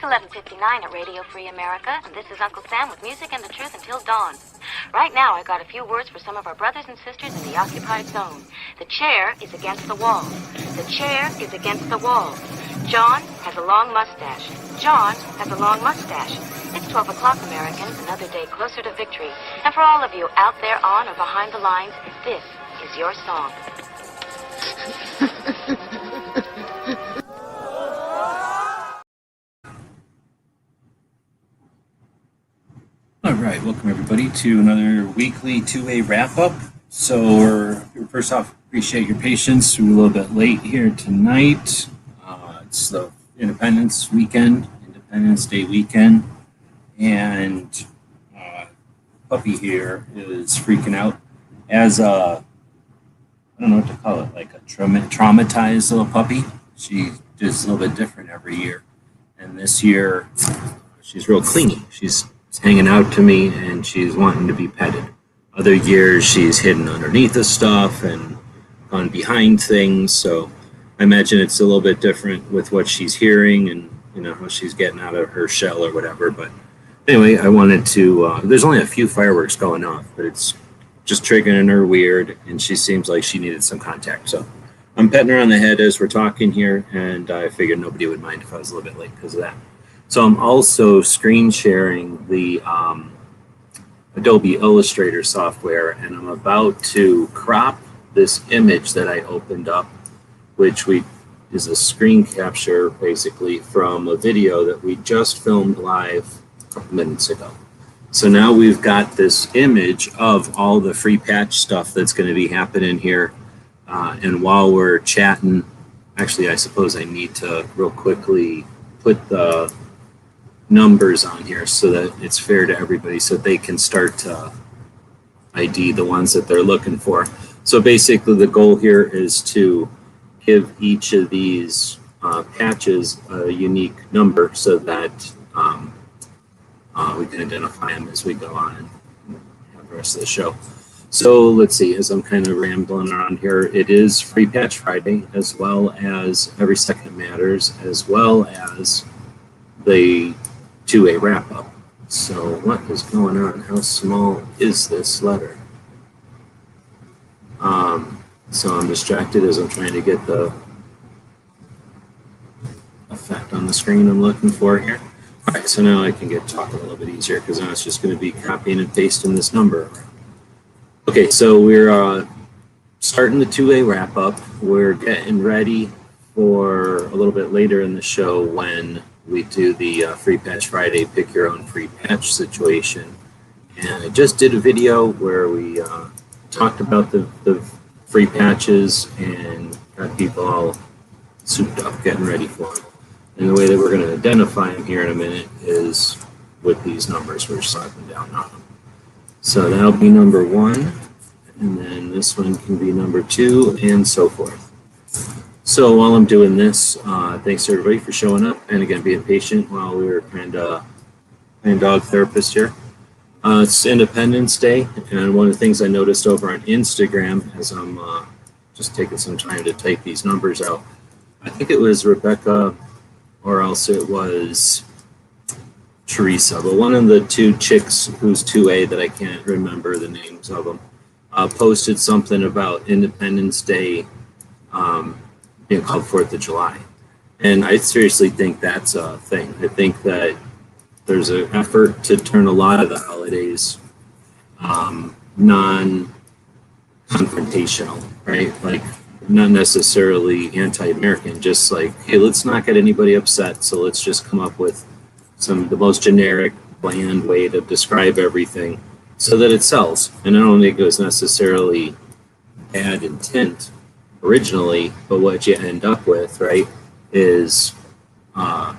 11:59 at Radio Free America, and this is Uncle Sam with music and the truth until dawn. Right now, I got a few words for some of our brothers and sisters in the occupied zone. The chair is against the wall. The chair is against the wall. John has a long mustache. John has a long mustache. It's 12 o'clock, Americans, another day closer to victory. And for all of you out there on or behind the lines, this is your song. All right, welcome everybody to another weekly 2A wrap-up. So first off, appreciate your patience. We're a little bit late here tonight. It's the Independence Day weekend, and puppy here is freaking out as I don't know what to call it, like a traumatized little puppy. She is a little bit different every year, and this year she's real clingy. She's hanging out to me and she's wanting to be petted. Other years she's hidden underneath the stuff and gone behind things, so I imagine it's a little bit different with what she's hearing and how she's getting out of her shell or whatever. But anyway, I wanted to there's only a few fireworks going off, but it's just triggering her weird, and she seems like she needed some contact. So I'm petting her on the head as we're talking here, and I figured nobody would mind if I was a little bit late because of that. So I'm also screen sharing the Adobe Illustrator software, and I'm about to crop this image that I opened up, which is a screen capture basically from a video that we just filmed live a couple minutes ago. So now we've got this image of all the free patch stuff that's going to be happening here. And while we're chatting, actually, I suppose I need to real quickly put the numbers on here so that it's fair to everybody so they can start to ID the ones that they're looking for. So basically the goal here is to give each of these patches a unique number so that we can identify them as we go on and have the rest of the show. So let's see, as I'm kind of rambling around here, it is Free Patch Friday, as well as Every Second Matters, as well as the 2A wrap-up. So what is going on? How small is this letter? So I'm distracted as I'm trying to get the effect on the screen I'm looking for here. All right, so now I can talk a little bit easier because now it's just going to be copying and pasting this number. Okay, so we're starting the 2A wrap-up. We're getting ready for a little bit later in the show when we do the Free Patch Friday, pick your own free patch situation. And I just did a video where we talked about the free patches and got people all souped up, getting ready for them. And the way that we're going to identify them here in a minute is with these numbers we're slapping down on them. So that'll be number 1, and then this one can be number 2, and so forth. So while I'm doing this, thanks everybody for showing up, and again, being patient while we were playing dog therapist here. It's Independence Day, and one of the things I noticed over on Instagram as I'm just taking some time to type these numbers out, I think it was Rebecca or else it was Teresa, but one of the two chicks who's 2A that I can't remember the names of them, posted something about Independence Day being called 4th of July. And I seriously think that's a thing. I think that there's an effort to turn a lot of the holidays non-confrontational, right? Like not necessarily anti-American, just like, hey, let's not get anybody upset, so let's just come up with the most generic, bland way to describe everything so that it sells. And I don't think it was necessarily bad intent originally, but what you end up with, right, is a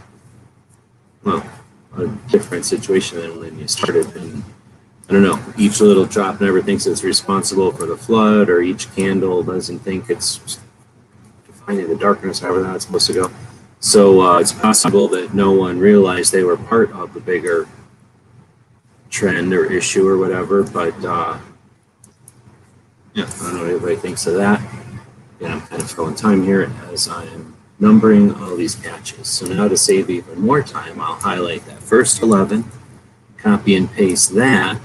different situation than when you started. And I don't know, each little drop never thinks it's responsible for the flood, or each candle doesn't think it's defining the darkness, however that's supposed to go. So it's possible that no one realized they were part of the bigger trend or issue or whatever, but yeah, I don't know what everybody thinks of that. Yeah, I'm kind of throwing time here as I am numbering all these patches. So now to save even more time, I'll highlight that first 11, copy and paste that,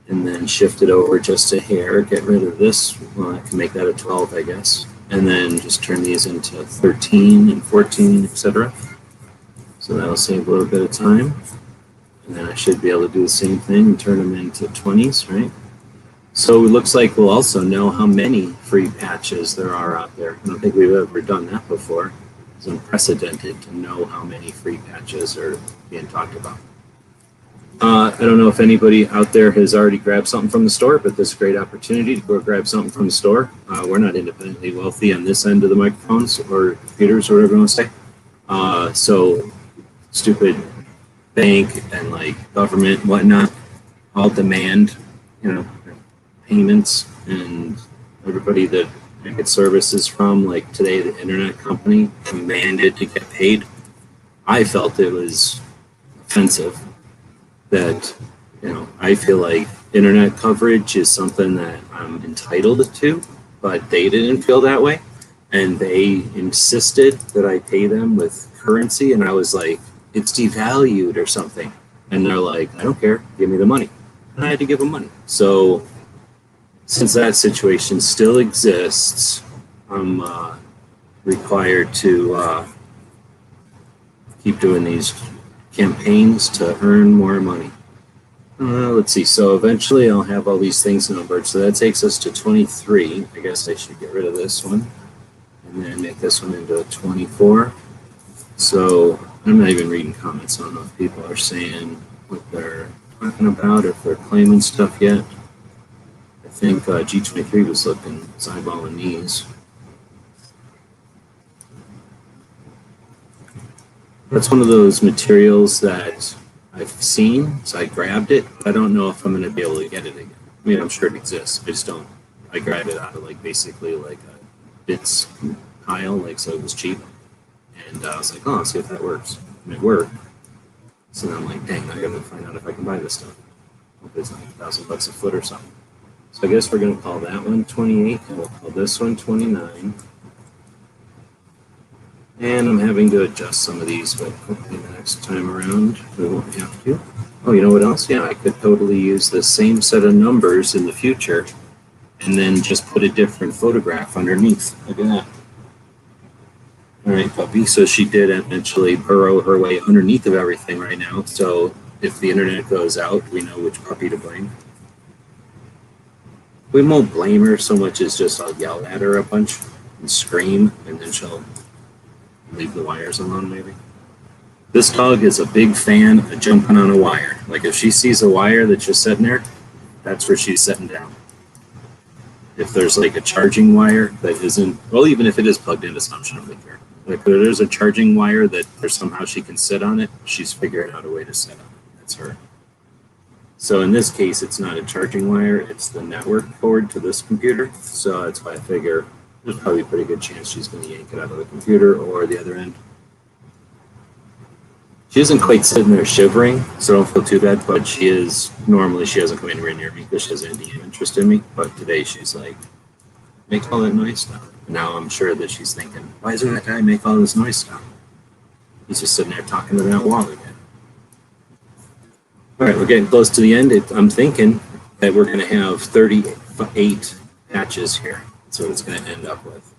and then shift it over just a hair, get rid of this. Well, I can make that a 12, I guess. And then just turn these into 13 and 14, etc. So that'll save a little bit of time. And then I should be able to do the same thing and turn them into 20s, right? So it looks like we'll also know how many free patches there are out there. I don't think we've ever done that before. It's unprecedented to know how many free patches are being talked about. I don't know if anybody out there has already grabbed something from the store, but this is a great opportunity to go grab something from the store. We're not independently wealthy on this end of the microphones or computers or whatever you want to say. So stupid bank and like government and whatnot all demand, payments, and everybody that I get services from, like today the internet company demanded to get paid. I felt it was offensive that, I feel like internet coverage is something that I'm entitled to, but they didn't feel that way. And they insisted that I pay them with currency. And I was like, it's devalued or something. And they're like, I don't care, give me the money. And I had to give them money. So since that situation still exists, I'm required to keep doing these campaigns to earn more money. Let's see. So eventually I'll have all these things numbered. So that takes us to 23. I guess I should get rid of this one and then make this one into a 24. So I'm not even reading comments. I don't know if people are saying what they're talking about, or if they're claiming stuff yet. I think G23 was looking, eyeballing these. That's one of those materials that I've seen, so I grabbed it. I don't know if I'm going to be able to get it again. I mean, I'm sure it exists. I just don't. I grabbed it out of basically a bits pile, so it was cheap. And I was like, oh, let's see if that works. And it worked. So now I'm like, dang, I got to find out if I can buy this stuff. Hope it's like $1,000 a foot or something. So I guess we're going to call that one 28, and we'll call this one 29. And I'm having to adjust some of these, but hopefully the next time around we won't have to. Oh, you know what else? Yeah, I could totally use the same set of numbers in the future and then just put a different photograph underneath. Look at that. All right, puppy. So she did eventually burrow her way underneath of everything right now. So if the internet goes out, we know which puppy to blame. We won't blame her so much as just I'll yell at her a bunch and scream, and then she'll leave the wires alone, maybe. This dog is a big fan of jumping on a wire. Like if she sees a wire that's just sitting there, that's where she's sitting down. If there's a charging wire that isn't, well, even if it is plugged into some, she don't really care. If there's a charging wire that there's somehow she can sit on it, she's figuring out a way to sit on it. That's her. So in this case, it's not a charging wire, it's the network cord to this computer. So that's why I figure there's probably a pretty good chance she's going to yank it out of the computer or the other end. She isn't quite sitting there shivering, so don't feel too bad, but she is, normally she doesn't come anywhere near me because she has any interest in me, but today she's like, make all that noise stop. Now I'm sure that she's thinking, why doesn't that guy make all this noise stop? He's just sitting there talking to that wall again. All right, we're getting close to the end. I'm thinking that we're going to have 38 patches here. That's what it's going to end up with.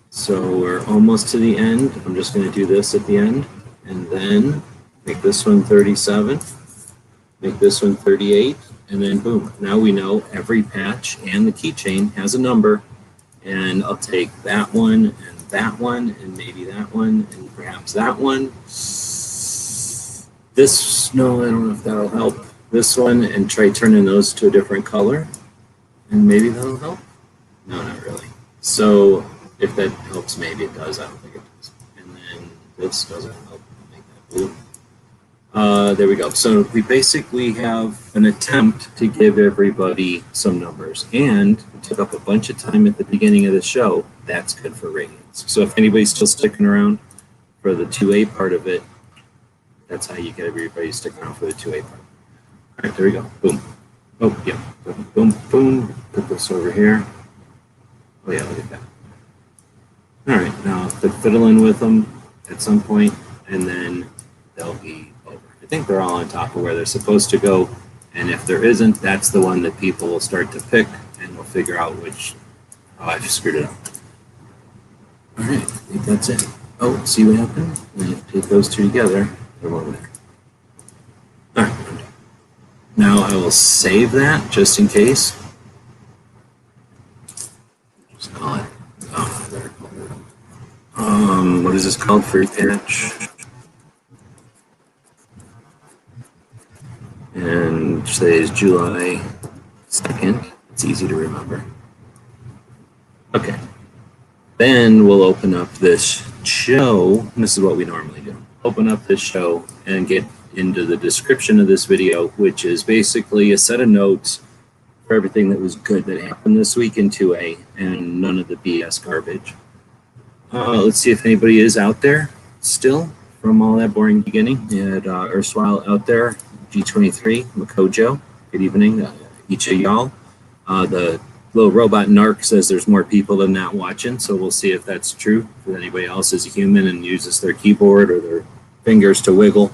So we're almost to the end. I'm just going to do this at the end, and then make this one 37, make this one 38, and then boom. Now we know every patch and the keychain has a number, and I'll take that one and maybe that one and perhaps that one. This, no, I don't know if that'll help. This one, and try turning those to a different color, and maybe that'll help. No, not really. So if that helps, maybe it does. I don't think it does. And then this doesn't help make that blue. There we go. So we basically have an attempt to give everybody some numbers, and it took up a bunch of time at the beginning of the show. That's good for ratings. So if anybody's still sticking around for the 2A part of it, that's how you get everybody sticking around for the 2A part. All right, there we go. Boom. Oh, yeah. Boom, boom. Put this over here. Oh, yeah, look at that. All right, now they're fiddling with them at some point, and then they'll be over. I think they're all on top of where they're supposed to go, and if there isn't, that's the one that people will start to pick, and we'll figure out which. Oh, I just screwed it up. All right, I think that's it. Oh, see what happened? When you take those two together, they're over there. All right, I'm done. Now I will save that just in case. Just call it. Oh, there. What is this called? Free patch. And today is July 2nd. It's easy to remember. Okay. Then we'll open up this show. And this is what we normally do. Open up this show and get into the description of this video, which is basically a set of notes for everything that was good that happened this week in 2A and none of the BS garbage. Let's see if anybody is out there still from all that boring beginning. We had erstwhile out there, G23, Makojo. Good evening, each of y'all. The little robot narc says there's more people than that watching, so we'll see if that's true. If anybody else is a human and uses their keyboard or their fingers to wiggle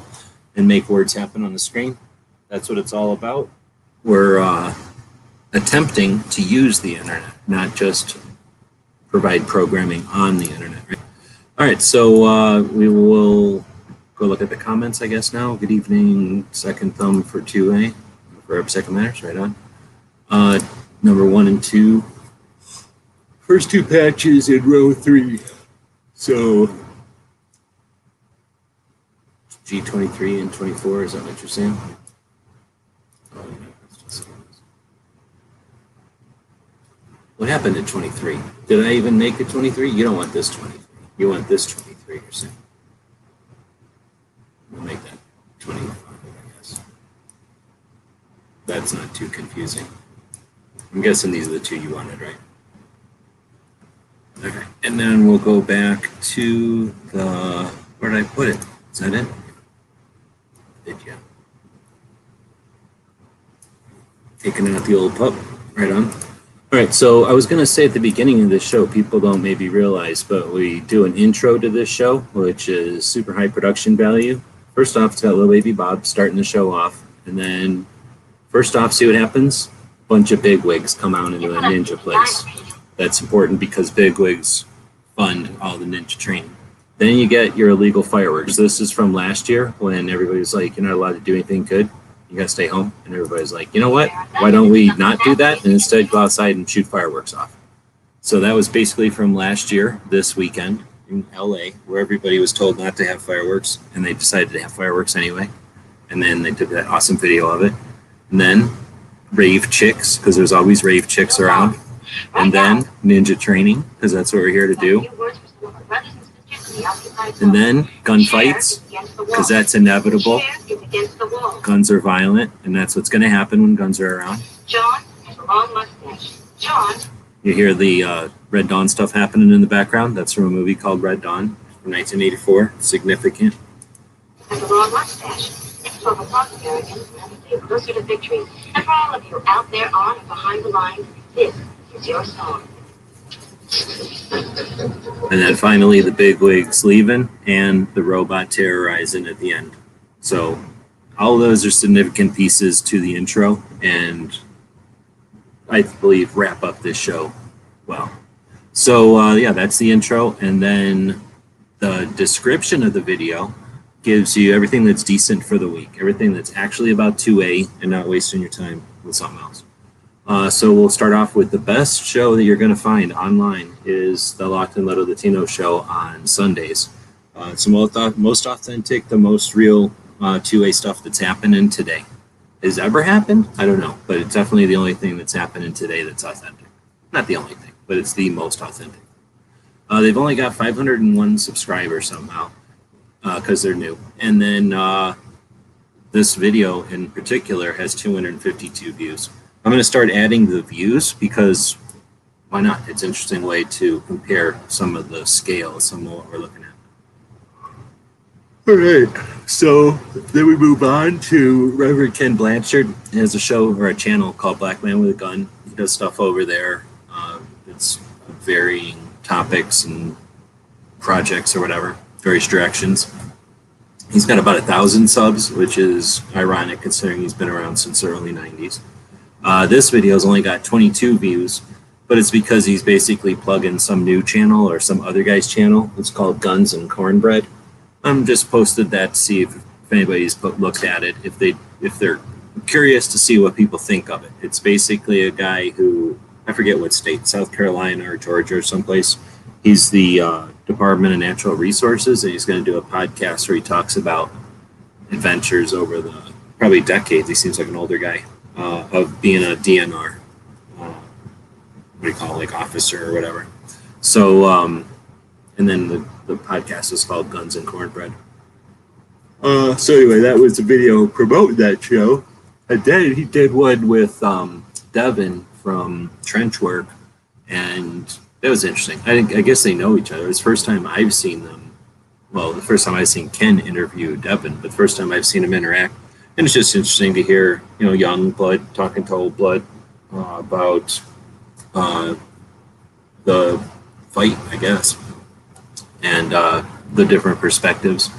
and make words happen on the screen. That's what it's all about. We're attempting to use the internet, not just provide programming on the internet. Right? All right, so we will go look at the comments, I guess, now. Good evening, second thumb for 2A, for Second Matters, right on. Number 1 and 2. First two patches in row 3. So G23 and 24, is that what you're saying? Oh, yeah. What happened at 23? Did I even make it 23? You don't want this 23. You want this 23, you're saying. We'll make that 25, I guess. That's not too confusing. I'm guessing these are the two you wanted, right? Okay, and then we'll go back to the, where did I put it? Is that it? Did you? Taking out the old pup, right on. All right, so I was going to say at the beginning of this show, people don't maybe realize, but we do an intro to this show, which is super high production value. First off, it's got little baby Bob starting the show off. And then first off, see what happens? A bunch of bigwigs come out into a ninja place. That's important because bigwigs fund all the ninja training. Then you get your illegal fireworks. This is from last year when everybody was like, you're not allowed to do anything good. You gotta stay home. And everybody's like, you know what? Why don't we not do that and instead go outside and shoot fireworks off? So that was basically from last year, this weekend in LA, where everybody was told not to have fireworks and they decided to have fireworks anyway. And then they took that awesome video of it. And then rave chicks, because there's always rave chicks around. And then ninja training, because that's what we're here to do. And then gunfights, because that's inevitable. Guns are violent, and that's what's going to happen when guns are around. John has a long mustache. John. You hear the Red Dawn stuff happening in the background. That's from a movie called Red Dawn from 1984. Significant. Has a long mustache. It's 12 o'clock, Americans. You're closer to victory. And for all of you out there on and behind the lines, this is your song. And then finally the bigwigs leaving and the robot terrorizing at the end. So all of those are significant pieces to the intro and I believe wrap up this show well. So yeah, that's the intro. And then the description of the video gives you everything that's decent for the week, everything that's actually about 2A and not wasting your time with something else. So we'll start off with the best show that you're going to find online is the Locked and Loaded Latino show on Sundays. It's the most authentic, the most real 2A stuff that's happening today. Has ever happened? I don't know, but it's definitely the only thing that's happening today that's authentic. Not the only thing, but it's the most authentic. They've only got 501 subscribers somehow because they're new. And then this video in particular has 252 views. I'm going to start adding the views because why not? It's an interesting way to compare some of the scale, some of what we're looking at. All right, so then we move on to Reverend Ken Blanchard. He has a show or a channel called Black Man with a Gun. He does stuff over there. It's varying topics and projects or whatever, various directions. He's got about 1,000 subs, which is ironic considering he's been around since the early 90s. This video's only got 22 views, but it's because he's basically plugging some new channel or some other guy's channel. It's called Guns and Cornbread. I'm just posted that to see if anybody's looked at it, if they're curious to see what people think of it. It's basically a guy who, I forget what state, South Carolina or Georgia or someplace. He's the Department of Natural Resources, and he's going to do a podcast where he talks about adventures over the probably decades. He seems like an older guy of being a DNR. What do you call it, like officer or whatever. So, and then the podcast is called Guns and Cornbread. So anyway, that was a video promoting that show. And then he did one with Devin from Trenchwork, and that was interesting. I guess they know each other. It's the first time I've seen them. Well, the first time I've seen Ken interview Devin, but the first time I've seen him interact. And it's just interesting to hear, young blood talking to old blood about the fight, I guess, and the different perspectives.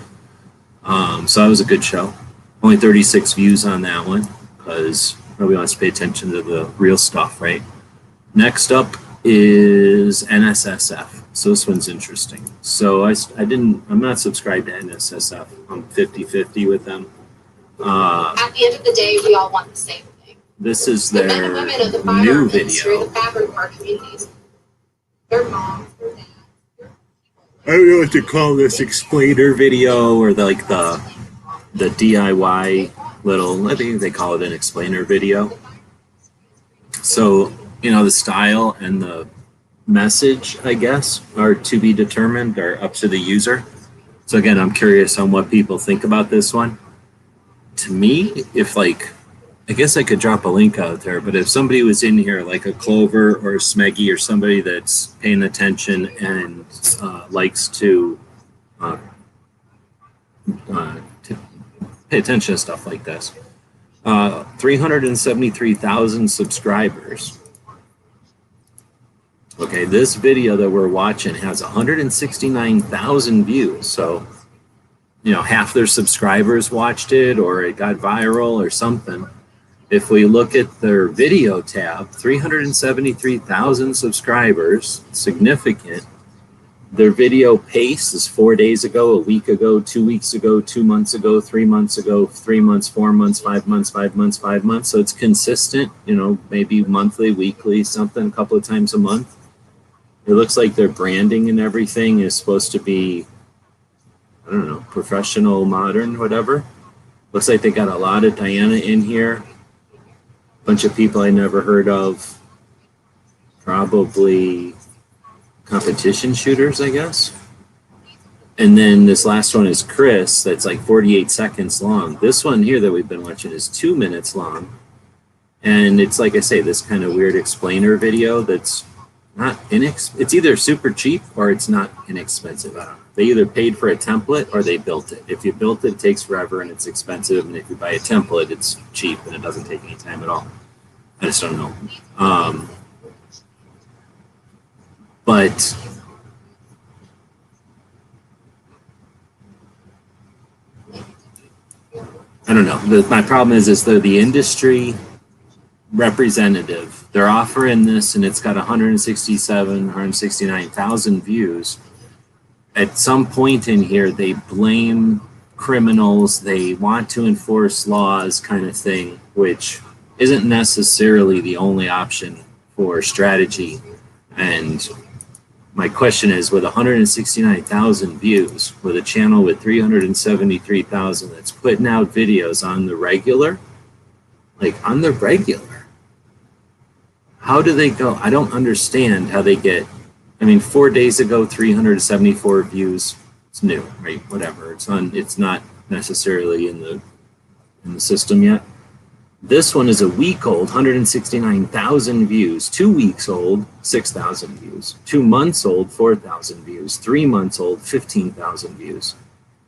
So that was a good show. Only 36 views on that one because nobody wants to pay attention to the real stuff, right? Next up is NSSF. So this one's interesting. So I'm not subscribed to NSSF. I'm 50-50 with them. At the end of the day, we all want the same thing. This is their men and women of the new firearms industry, video. the fabric of our communities. Their moms, their dads. I don't know what to call this, explainer video or the DIY little, I think they call it an explainer video. So, the style and the message, I guess, are to be determined, or up to the user. So again, I'm curious on what people think about this one. To me, I guess I could drop a link out there, but if somebody was in here, like a Clover or a Smeggy or somebody that's paying attention and likes to pay attention to stuff like this, 373,000 subscribers. Okay, this video that we're watching has 169,000 views, so half their subscribers watched it, or it got viral or something. If we look at their video tab, 373,000 subscribers, significant. Their video pace is 4 days ago, a week ago, 2 weeks ago, 2 months ago, 3 months ago, 3 months, 4 months, 5 months, 5 months, 5 months. So it's consistent, maybe monthly, weekly, something, a couple of times a month. It looks like their branding and everything is supposed to be, I don't know, professional, modern, whatever. Looks like they got a lot of Diana in here. Bunch of people I never heard of. Probably competition shooters, I guess. And then this last one is Chris, that's like 48 seconds long. This one here that we've been watching is 2 minutes long. And it's, like I say, this kind of weird explainer video that's not it's either super cheap or it's not inexpensive. I don't know. They either paid for a template or they built it. If you built it, it takes forever and it's expensive. And if you buy a template, it's cheap and it doesn't take any time at all. I just don't know. But I don't know. My problem is they're the industry representative. They're offering this and it's got 169,000 views. At some point in here, they blame criminals. They want to enforce laws kind of thing, which isn't necessarily the only option for strategy. And my question is, with 169,000 views, with a channel with 373,000 that's putting out videos on the regular, how do they go? I don't understand how they get, 4 days ago, 374 views. It's new, right? Whatever. It's not necessarily in the system yet. This one is a week old, 169,000 views. 2 weeks old, 6,000 views. 2 months old, 4,000 views. 3 months old, 15,000 views.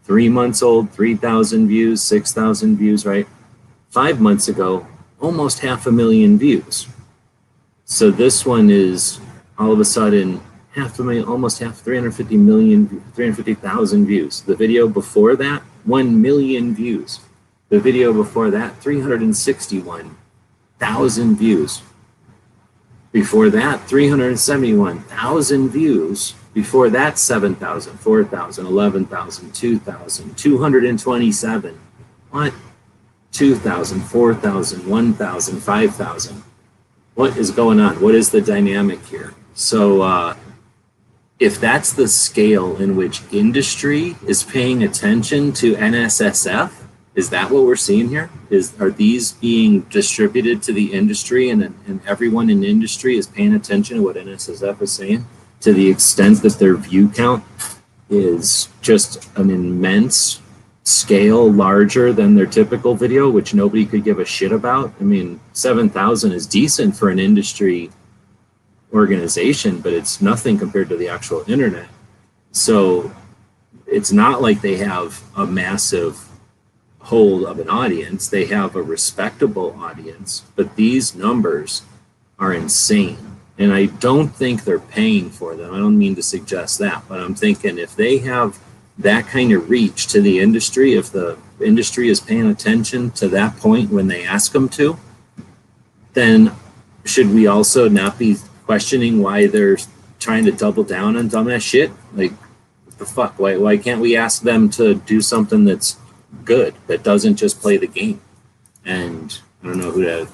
3 months old, 3,000 views, 6,000 views, right? 5 months ago, almost 500,000 views. So this one is all of a sudden almost 350,000 views. The video before that, 1 million views. The video before that, 361,000 views. Before that, 371,000 views. Before that, 7,000, 4,000, 11,000, 2,000, 227. What? 2,000, 4,000, 1,000, 5,000. What is going on? What is the dynamic here? So if that's the scale in which industry is paying attention to NSSF, is that what we're seeing here? Are these being distributed to the industry and everyone in industry is paying attention to what NSSF is saying to the extent that their view count is just an immense scale larger than their typical video, which nobody could give a shit about? I mean, 7,000 is decent for an industry organization, but it's nothing compared to the actual internet. So it's not like they have a massive hold of an audience. They have a respectable audience, but these numbers are insane. And I don't think they're paying for them. I don't mean to suggest that, but I'm thinking if they have that kind of reach to the industry, if the industry is paying attention to that point when they ask them to, then should we also not be questioning why they're trying to double down on dumbass shit? Like, what the fuck? Why can't we ask them to do something that's good, that doesn't just play the game? And I don't know who to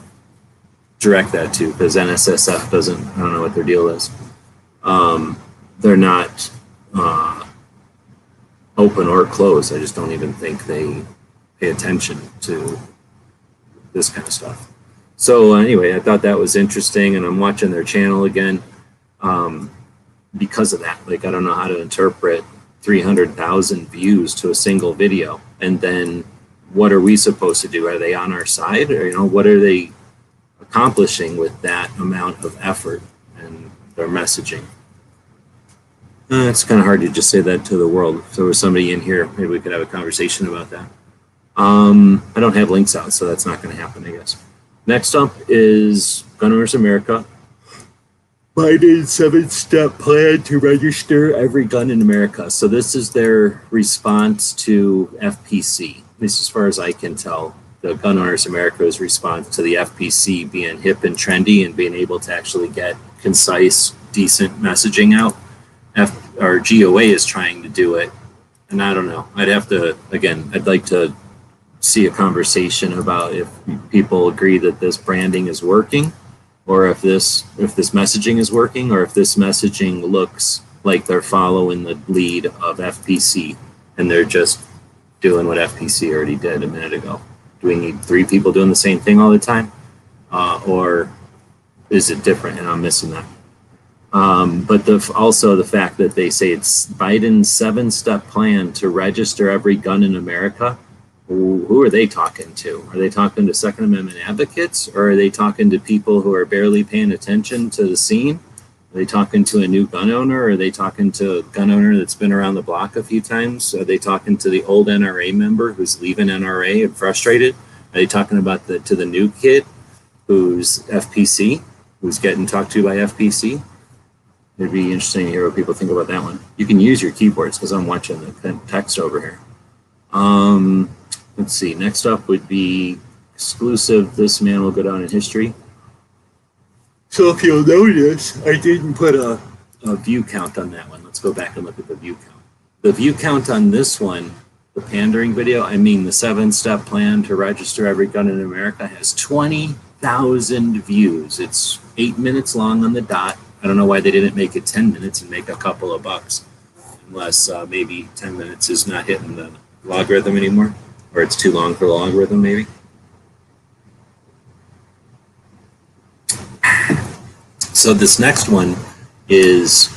direct that to, because NSSF doesn't, I don't know what their deal is. They're not open or closed. I just don't even think they pay attention to this kind of stuff. So anyway, I thought that was interesting, and I'm watching their channel again because of that. Like, I don't know how to interpret 300,000 views to a single video, and then what are we supposed to do? Are they on our side, or what are they accomplishing with that amount of effort and their messaging? It's kind of hard to just say that to the world. If there was somebody in here, maybe we could have a conversation about that. I don't have links out, so that's not going to happen, I guess. Next up is Gun Owners America. Biden's 7-step plan to register every gun in America. So this is their response to FPC. At least as far as I can tell, the Gun Owners America's response to the FPC being hip and trendy and being able to actually get concise, decent messaging out. Our GOA is trying to do it, and I don't know. I'd like to see a conversation about if people agree that this branding is working, or if this messaging is working, or if this messaging looks like they're following the lead of FPC and they're just doing what FPC already did a minute ago. Do we need 3 people doing the same thing all the time, or is it different and I'm missing that? But also the fact that they say it's Biden's 7-step plan to register every gun in America. Who are they talking to? Are they talking to Second Amendment advocates, or are they talking to people who are barely paying attention to the scene? Are they talking to a new gun owner? Or are they talking to a gun owner that's been around the block a few times? Are they talking to the old NRA member who's leaving NRA and frustrated? Are they talking about to the new kid who's FPC, who's getting talked to by FPC? It'd be interesting to hear what people think about that one. You can use your keyboards because I'm watching the text over here. Let's see. Next up would be exclusive. This man will go down in history. So if you'll notice, I didn't put a view count on that one. Let's go back and look at the view count. The view count on this one, the pandering video, the 7-step plan to register every gun in America, has 20,000 views. It's 8 minutes long on the dot. I don't know why they didn't make it 10 minutes and make a couple of bucks, unless maybe 10 minutes is not hitting the logarithm anymore, or it's too long for the logarithm maybe. So this next one is,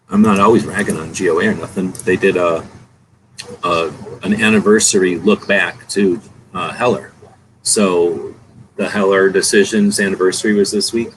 I'm not always ragging on GOA or nothing. They did an anniversary look back to Heller. So the Heller decision's anniversary was this week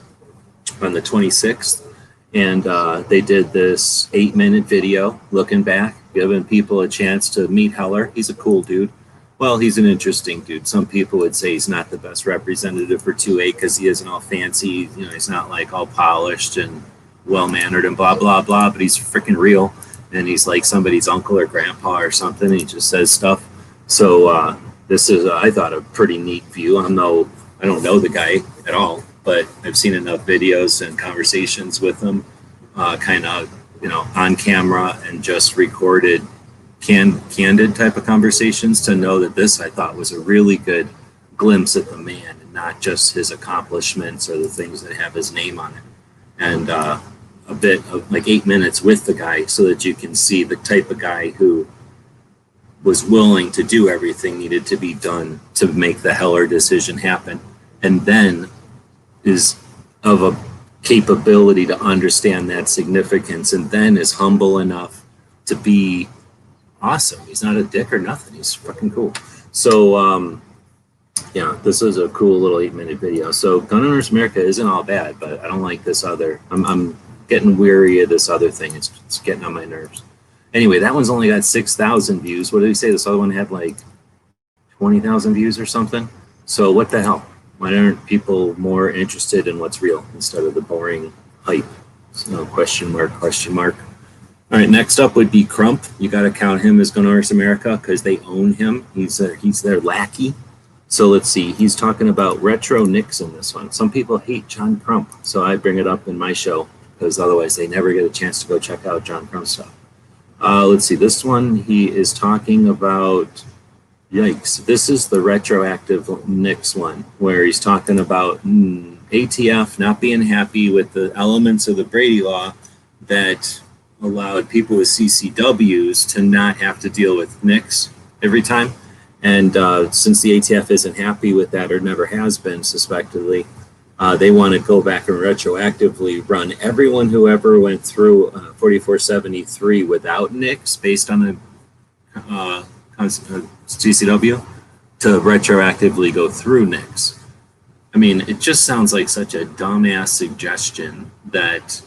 on the 26th. And they did this 8-minute video looking back, giving people a chance to meet Heller. He's a cool dude. Well, he's an interesting dude. Some people would say he's not the best representative for 2A because he isn't all fancy. He's not like all polished and well-mannered and blah, blah, blah, but he's freaking real. And he's like somebody's uncle or grandpa or something. He just says stuff. So this is, I thought, a pretty neat view. I don't know the guy at all, but I've seen enough videos and conversations with him, kind of, on camera and just recorded candid type of conversations to know that this, I thought, was a really good glimpse at the man and not just his accomplishments or the things that have his name on it. And a bit of like 8 minutes with the guy so that you can see the type of guy who was willing to do everything needed to be done to make the Heller decision happen, and then is of a capability to understand that significance, and then is humble enough to be awesome. He's not a dick or nothing. He's fucking cool. So this is a cool little 8-minute video. So Gun Owners America isn't all bad, but I don't like this other. I'm getting weary of this other thing. It's getting on my nerves. Anyway, that one's only got 6,000 views. What did he say? This other one had like 20,000 views or something. So what the hell? Why aren't people more interested in what's real instead of the boring hype? So question mark. All right, next up would be Crump. You got to count him as Gun Owners America because they own him. He's their lackey. So let's see. He's talking about retro Knicks in this one. Some people hate John Crump, so I bring it up in my show because otherwise they never get a chance to go check out John Crump stuff. Let's see. This one, he is talking about, yikes. This is the retroactive Knicks one where he's talking about ATF not being happy with the elements of the Brady Law that allowed people with CCWs to not have to deal with Knicks every time. And since the ATF isn't happy with that, or never has been, suspectedly, they want to go back and retroactively run everyone who ever went through 4473 without Knicks based on a CCW to retroactively go through Knicks. I mean, it just sounds like such a dumbass suggestion that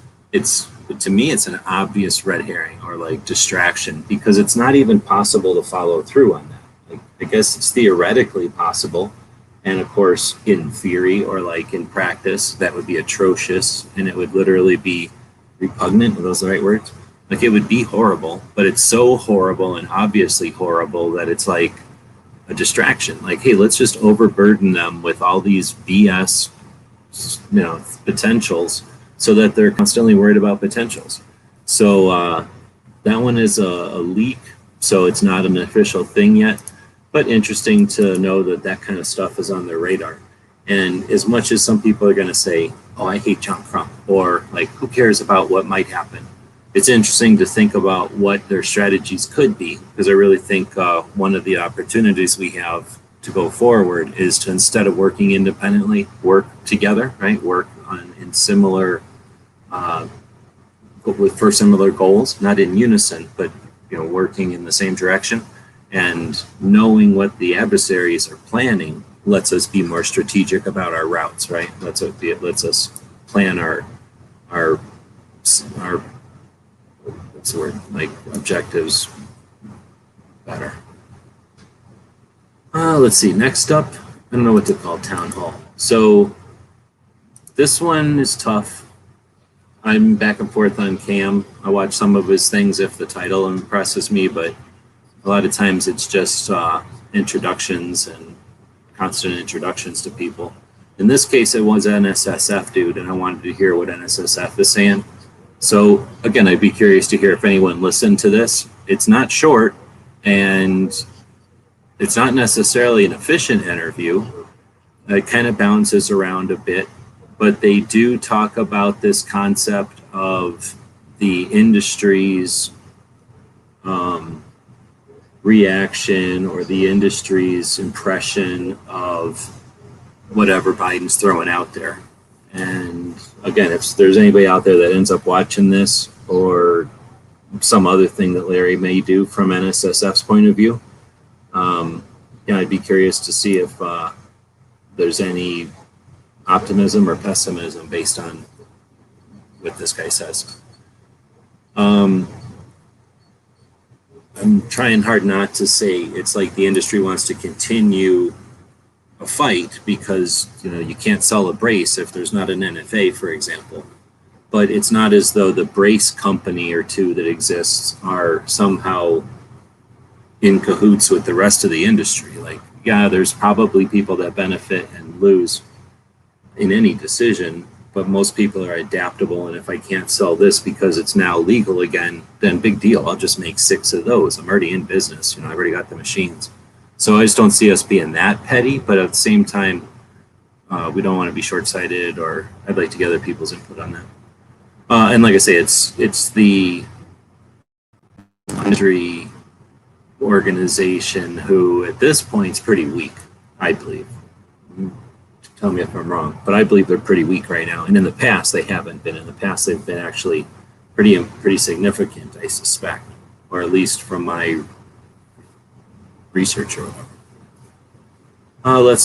to me, it's an obvious red herring or like distraction because it's not even possible to follow through on that. I guess it's theoretically possible, and of course in theory or like in practice that would be atrocious, and it would literally be repugnant. Are those the right words? Like it would be horrible, but it's so horrible and obviously horrible that it's like a distraction. Like, hey, let's just overburden them with all these BS potentials so that they're constantly worried about potentials. So that one is a leak, so it's not an official thing yet. But interesting to know that that kind of stuff is on their radar. And as much as some people are going to say, oh, I hate John Crump, or like, who cares about what might happen? It's interesting to think about what their strategies could be, because I really think one of the opportunities we have to go forward is to, instead of working independently, work together, right? Work in similar, for similar goals, not in unison, but working in the same direction. And knowing what the adversaries are planning lets us be more strategic about our routes, right? Lets us plan our what's the word, like objectives better. Let's see. Next up, I don't know what to call Townhall. So this one is tough. I'm back and forth on Cam. I watch some of his things if the title impresses me, but a lot of times it's just introductions and constant introductions to people. In this case, it was NSSF dude, and I wanted to hear what NSSF is saying. So again, I'd be curious to hear if anyone listened to this. It's not short, and it's not necessarily an efficient interview. It kind of bounces around a bit, but they do talk about this concept of the industry's reaction or the industry's impression of whatever Biden's throwing out there. And again, if there's anybody out there that ends up watching this or some other thing that Larry may do from NSSF's point of view, I'd be curious to see if there's any optimism or pessimism based on what this guy says. I'm trying hard not to say it's like the industry wants to continue a fight because you can't sell a brace if there's not an NFA, for example. but it's not as though the brace company or two that exists are somehow in cahoots with the rest of the industry. Like, yeah, there's probably people that benefit and lose in any decision, but most people are adaptable. And if I can't sell this because it's now legal again, then big deal. I'll just make 6 of those. I'm already in business. I've already got the machines. So I just don't see us being that petty, but at the same time, we don't want to be short-sighted, or I'd like to get other people's input on that. And like I say, it's the industry organization who at this point is pretty weak, I believe. Tell me if I'm wrong, but I believe they're pretty weak right now. And in the past, they haven't been. In the past, they've been actually pretty significant, I suspect, or at least from my research or whatever.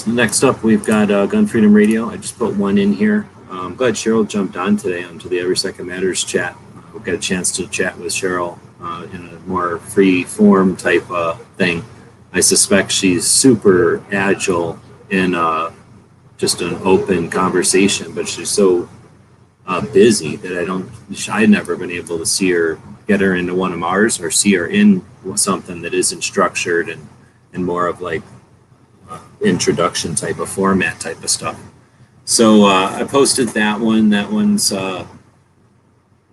Next up, we've got Gun Freedom Radio. I just put one in here. I'm glad Cheryl jumped on today onto the Every Second Matters chat. We've got a chance to chat with Cheryl in a more free form type thing. I suspect she's super agile in just an open conversation, but she's so busy that I'd never been able to get her into one of ours, or see her in something that isn't structured and more of like introduction type of format type of stuff. So I posted that one. That one's a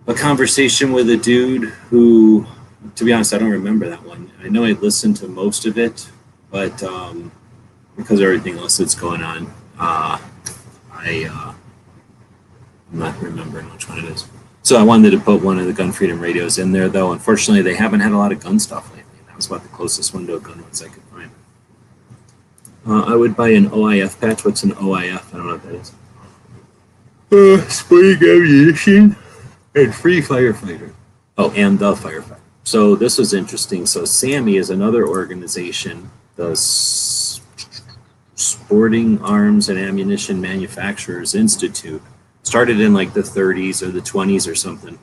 conversation with a dude who, to be honest, I don't remember that one. I know I listened to most of it, but because of everything else that's going on, I'm not remembering which one it is. So I wanted to put one of the Gun Freedom Radios in there, though. Unfortunately, they haven't had a lot of gun stuff lately. That was about the closest one to a gun ones I could find. I would buy an OIF patch. What's an OIF? I don't know what that is. Sporting ammunition and free firefighter. Oh, and the firefighter. So this was interesting. So SAMI is another organization, the Sporting Arms and Ammunition Manufacturers Institute. Started in like the 30s or the 20s or something,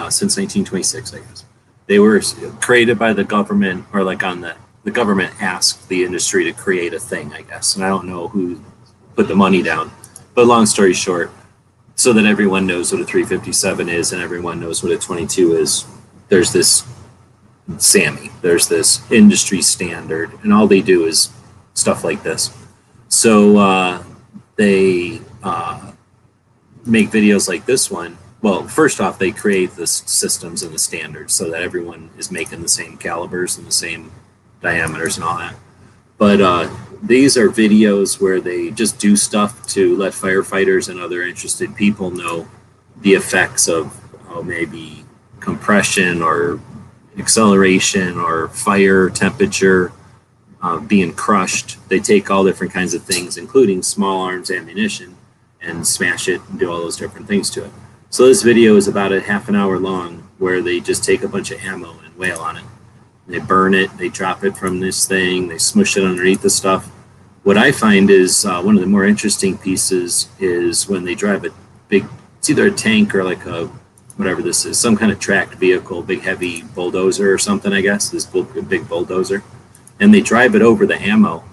since 1926, I guess. They were created by the government, or like the government asked the industry to create a thing, I guess. And I don't know who put the money down, but long story short, so that everyone knows what a 357 is and everyone knows what a 22 is, there's this SAMI, there's this industry standard, and all they do is stuff like this. So they make videos like this one. Well, first off, they create the systems and the standards so that everyone is making the same calibers and the same diameters and all that. But these are videos where they just do stuff to let firefighters and other interested people know the effects of maybe compression or acceleration or fire temperature being crushed. They take all different kinds of things, including small arms ammunition, and smash it and do all those different things to it. So this video is about a half an hour long, where they just take a bunch of ammo and wail on it. They burn it, they drop it from this thing, they smush it underneath the stuff. What I find is one of the more interesting pieces is when they drive a big, it's either a tank or like a, whatever this is, some kind of tracked vehicle, big heavy bulldozer or something, I guess, this big bulldozer. And they drive it over the ammo.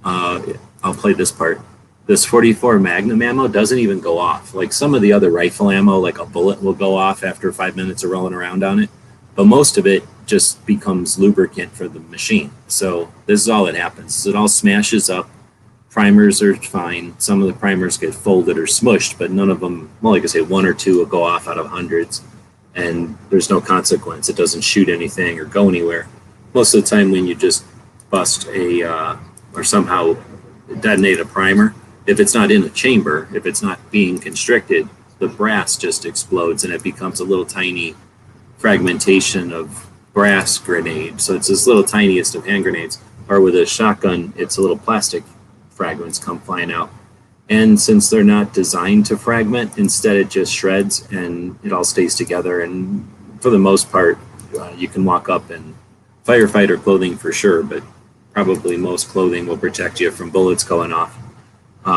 I'll play this part. This 44 Magnum ammo doesn't even go off. Like some of the other rifle ammo, like a bullet will go off after 5 minutes of rolling around on it. But most of it just becomes lubricant for the machine. So this is all that happens. It all smashes up. Primers are fine. Some of the primers get folded or smushed, but none of them, well, like I say, 1 or 2 will go off out of hundreds. And there's no consequence. It doesn't shoot anything or go anywhere. Most of the time when you just bust or somehow detonate a primer, if it's not in a chamber, if it's not being constricted, the brass just explodes and it becomes a little tiny fragmentation of brass grenade. So it's this little tiniest of hand grenades. Or with a shotgun, it's a little plastic fragments come flying out. And since they're not designed to fragment, instead it just shreds and it all stays together. And for the most part, you can walk up in firefighter clothing for sure, but probably most clothing will protect you from bullets going off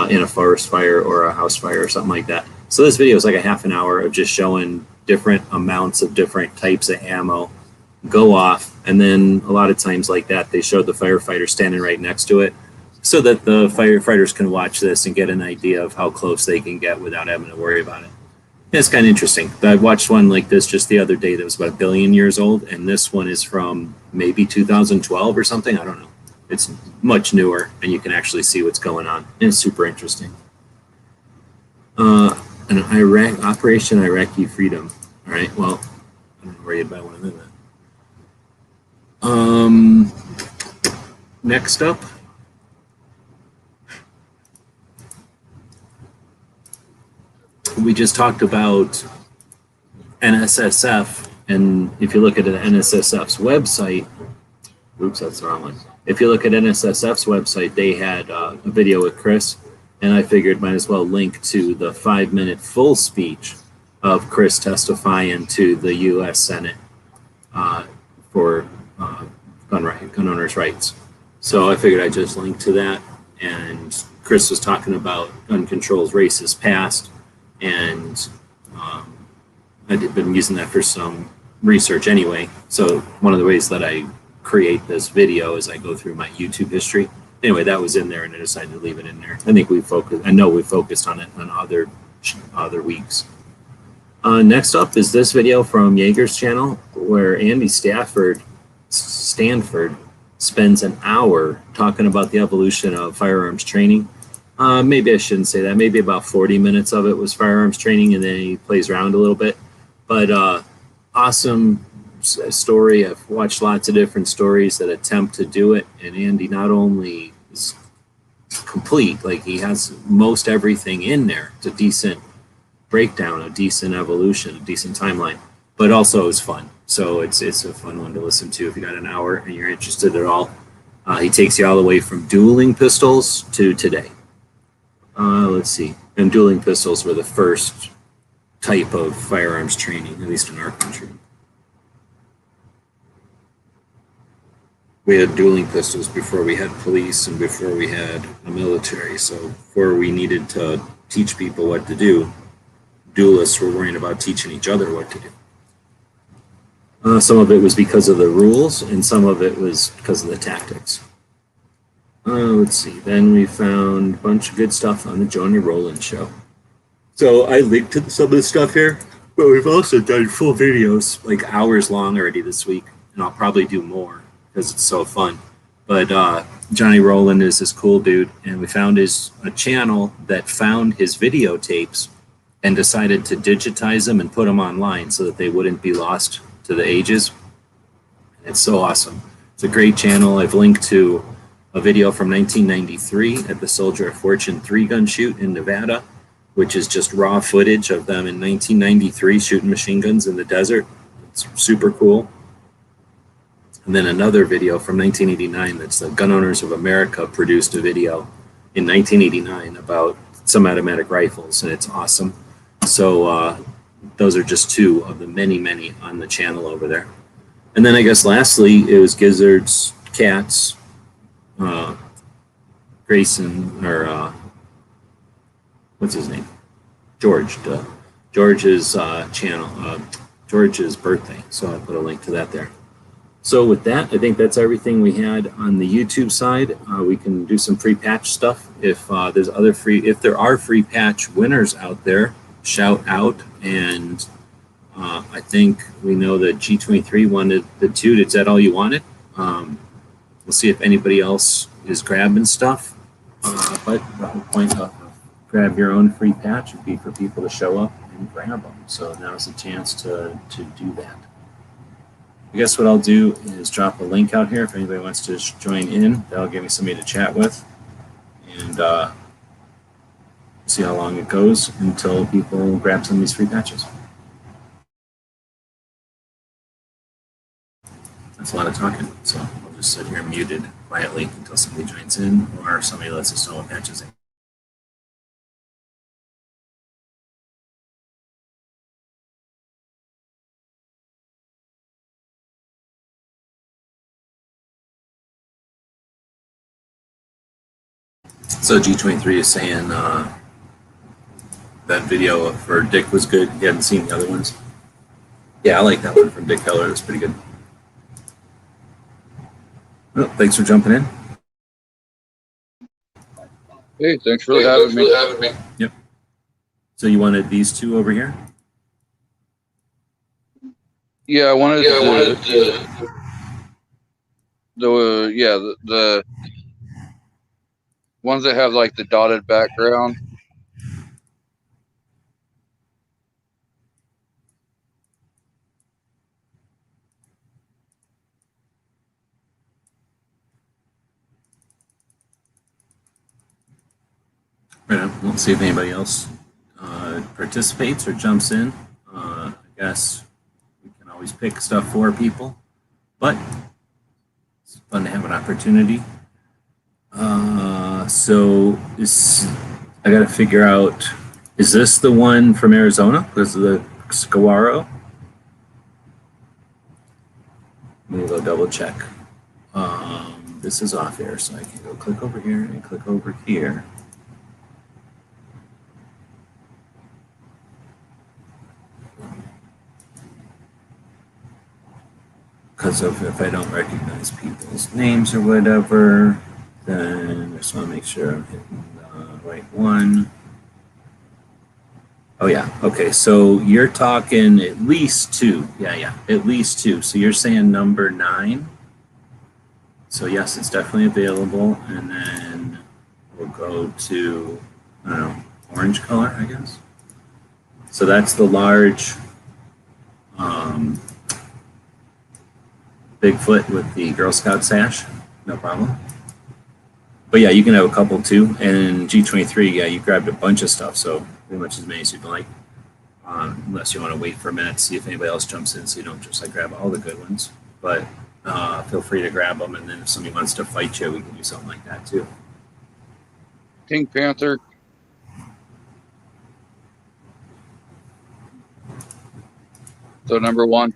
in a forest fire or a house fire or something like that. So this video is like a half an hour of just showing different amounts of different types of ammo go off. And then a lot of times like that, they show the firefighter standing right next to it so that the firefighters can watch this and get an idea of how close they can get without having to worry about it. It's kind of interesting. I watched one like this just the other day that was about 1 billion years old, and this one is from maybe 2012 or something. I don't know. It's much newer, and you can actually see what's going on. And it's super interesting. An Operation Iraqi Freedom. All right, well, I'm not worried about one of them. Next up. We just talked about NSSF, and if you look at the NSSF's website, oops, that's the wrong one. If you look at NSSF's website, they had a video with Chris, and I figured might as well link to the 5-minute full speech of Chris testifying to the U.S. Senate for gun owners' rights. So I figured I'd just link to that, and Chris was talking about gun control's racist past, and I've been using that for some research anyway. So one of the ways that I create this video is I go through my YouTube history. Anyway, that was in there, and I decided to leave it in there. I think we focused on it on other weeks. Next up is this video from Yeager's channel, where Andy Stanford spends an hour talking about the evolution of firearms training. Maybe I shouldn't say that. Maybe about 40 minutes of it was firearms training, and then he plays around a little bit. But awesome story. I've watched lots of different stories that attempt to do it, and Andy not only is complete, like he has most everything in there. It's a decent breakdown, a decent evolution, a decent timeline, but also it's fun. So it's a fun one to listen to if you got an hour and you're interested at all. He takes you all the way from dueling pistols to today. Let's see. And dueling pistols were the first type of firearms training, at least in our country. We had dueling pistols before we had police and before we had the military. So before we needed to teach people what to do, duelists were worrying about teaching each other what to do. Some of it was because of the rules, and some of it was because of the tactics. Let's see. Then we found a bunch of good stuff on the Johnny Rowland show. So I linked to some of the stuff here, but we've also done full videos, like hours long already this week, and I'll probably do more because it's so fun. But Johnny Rowland is this cool dude, and we found a channel that found his videotapes and decided to digitize them and put them online so that they wouldn't be lost to the ages. It's so awesome. It's a great channel. I've linked to a video from 1993 at the Soldier of Fortune 3-gun shoot in Nevada, which is just raw footage of them in 1993 shooting machine guns in the desert. It's super cool. And then another video from 1989 that's the Gun Owners of America produced a video in 1989 about semi-automatic rifles, and it's awesome. So those are just two of the many, many on the channel over there. And then I guess lastly, it was Gizzard's Cats, Grayson, or what's his name? George. George's channel, George's birthday. So I put a link to that there. So with that, I think that's everything we had on the YouTube side. We can do some free patch stuff. If there are free patch winners out there, shout out. And I think we know that G23 wanted the 2. Is that all you wanted? We'll see if anybody else is grabbing stuff. But the whole point of grab your own free patch would be for people to show up and grab them. So now's the chance to do that. I guess what I'll do is drop a link out here if anybody wants to join in. That'll give me somebody to chat with. And see how long it goes until people grab some of these free patches. That's a lot of talking, so I'll just sit here muted quietly until somebody joins in or somebody lets us know what patches in. So G23 is saying that video for Dick was good. You hadn't seen the other ones. Yeah, I like that one from Dick Keller. It was pretty good. Well, thanks for jumping in. Hey, thanks for having me. Yep. So you wanted these two over here? Yeah, I wanted the ones that have like the dotted background. Right on. We'll see if anybody else participates or jumps in. I guess we can always pick stuff for people, but it's fun to have an opportunity. So I got to figure out, is this the one from Arizona? This is the Saguaro? Let me go double check. This is off air, so I can go click over here and click over here. Because if I don't recognize people's names or whatever, then I just want to make sure I'm hitting the right one. Oh yeah, okay, so you're talking at least two. Yeah, at least two. So you're saying number 9. So yes, it's definitely available. And then we'll go to, I don't know, orange color, I guess. So that's the large Bigfoot with the Girl Scout sash, no problem. But yeah, you can have a couple too. And G23, yeah, you grabbed a bunch of stuff, so pretty much as many as you'd like. Unless you want to wait for a minute to see if anybody else jumps in, so you don't just like grab all the good ones. But feel free to grab them, and then if somebody wants to fight you, we can do something like that too. Pink Panther. So number 1.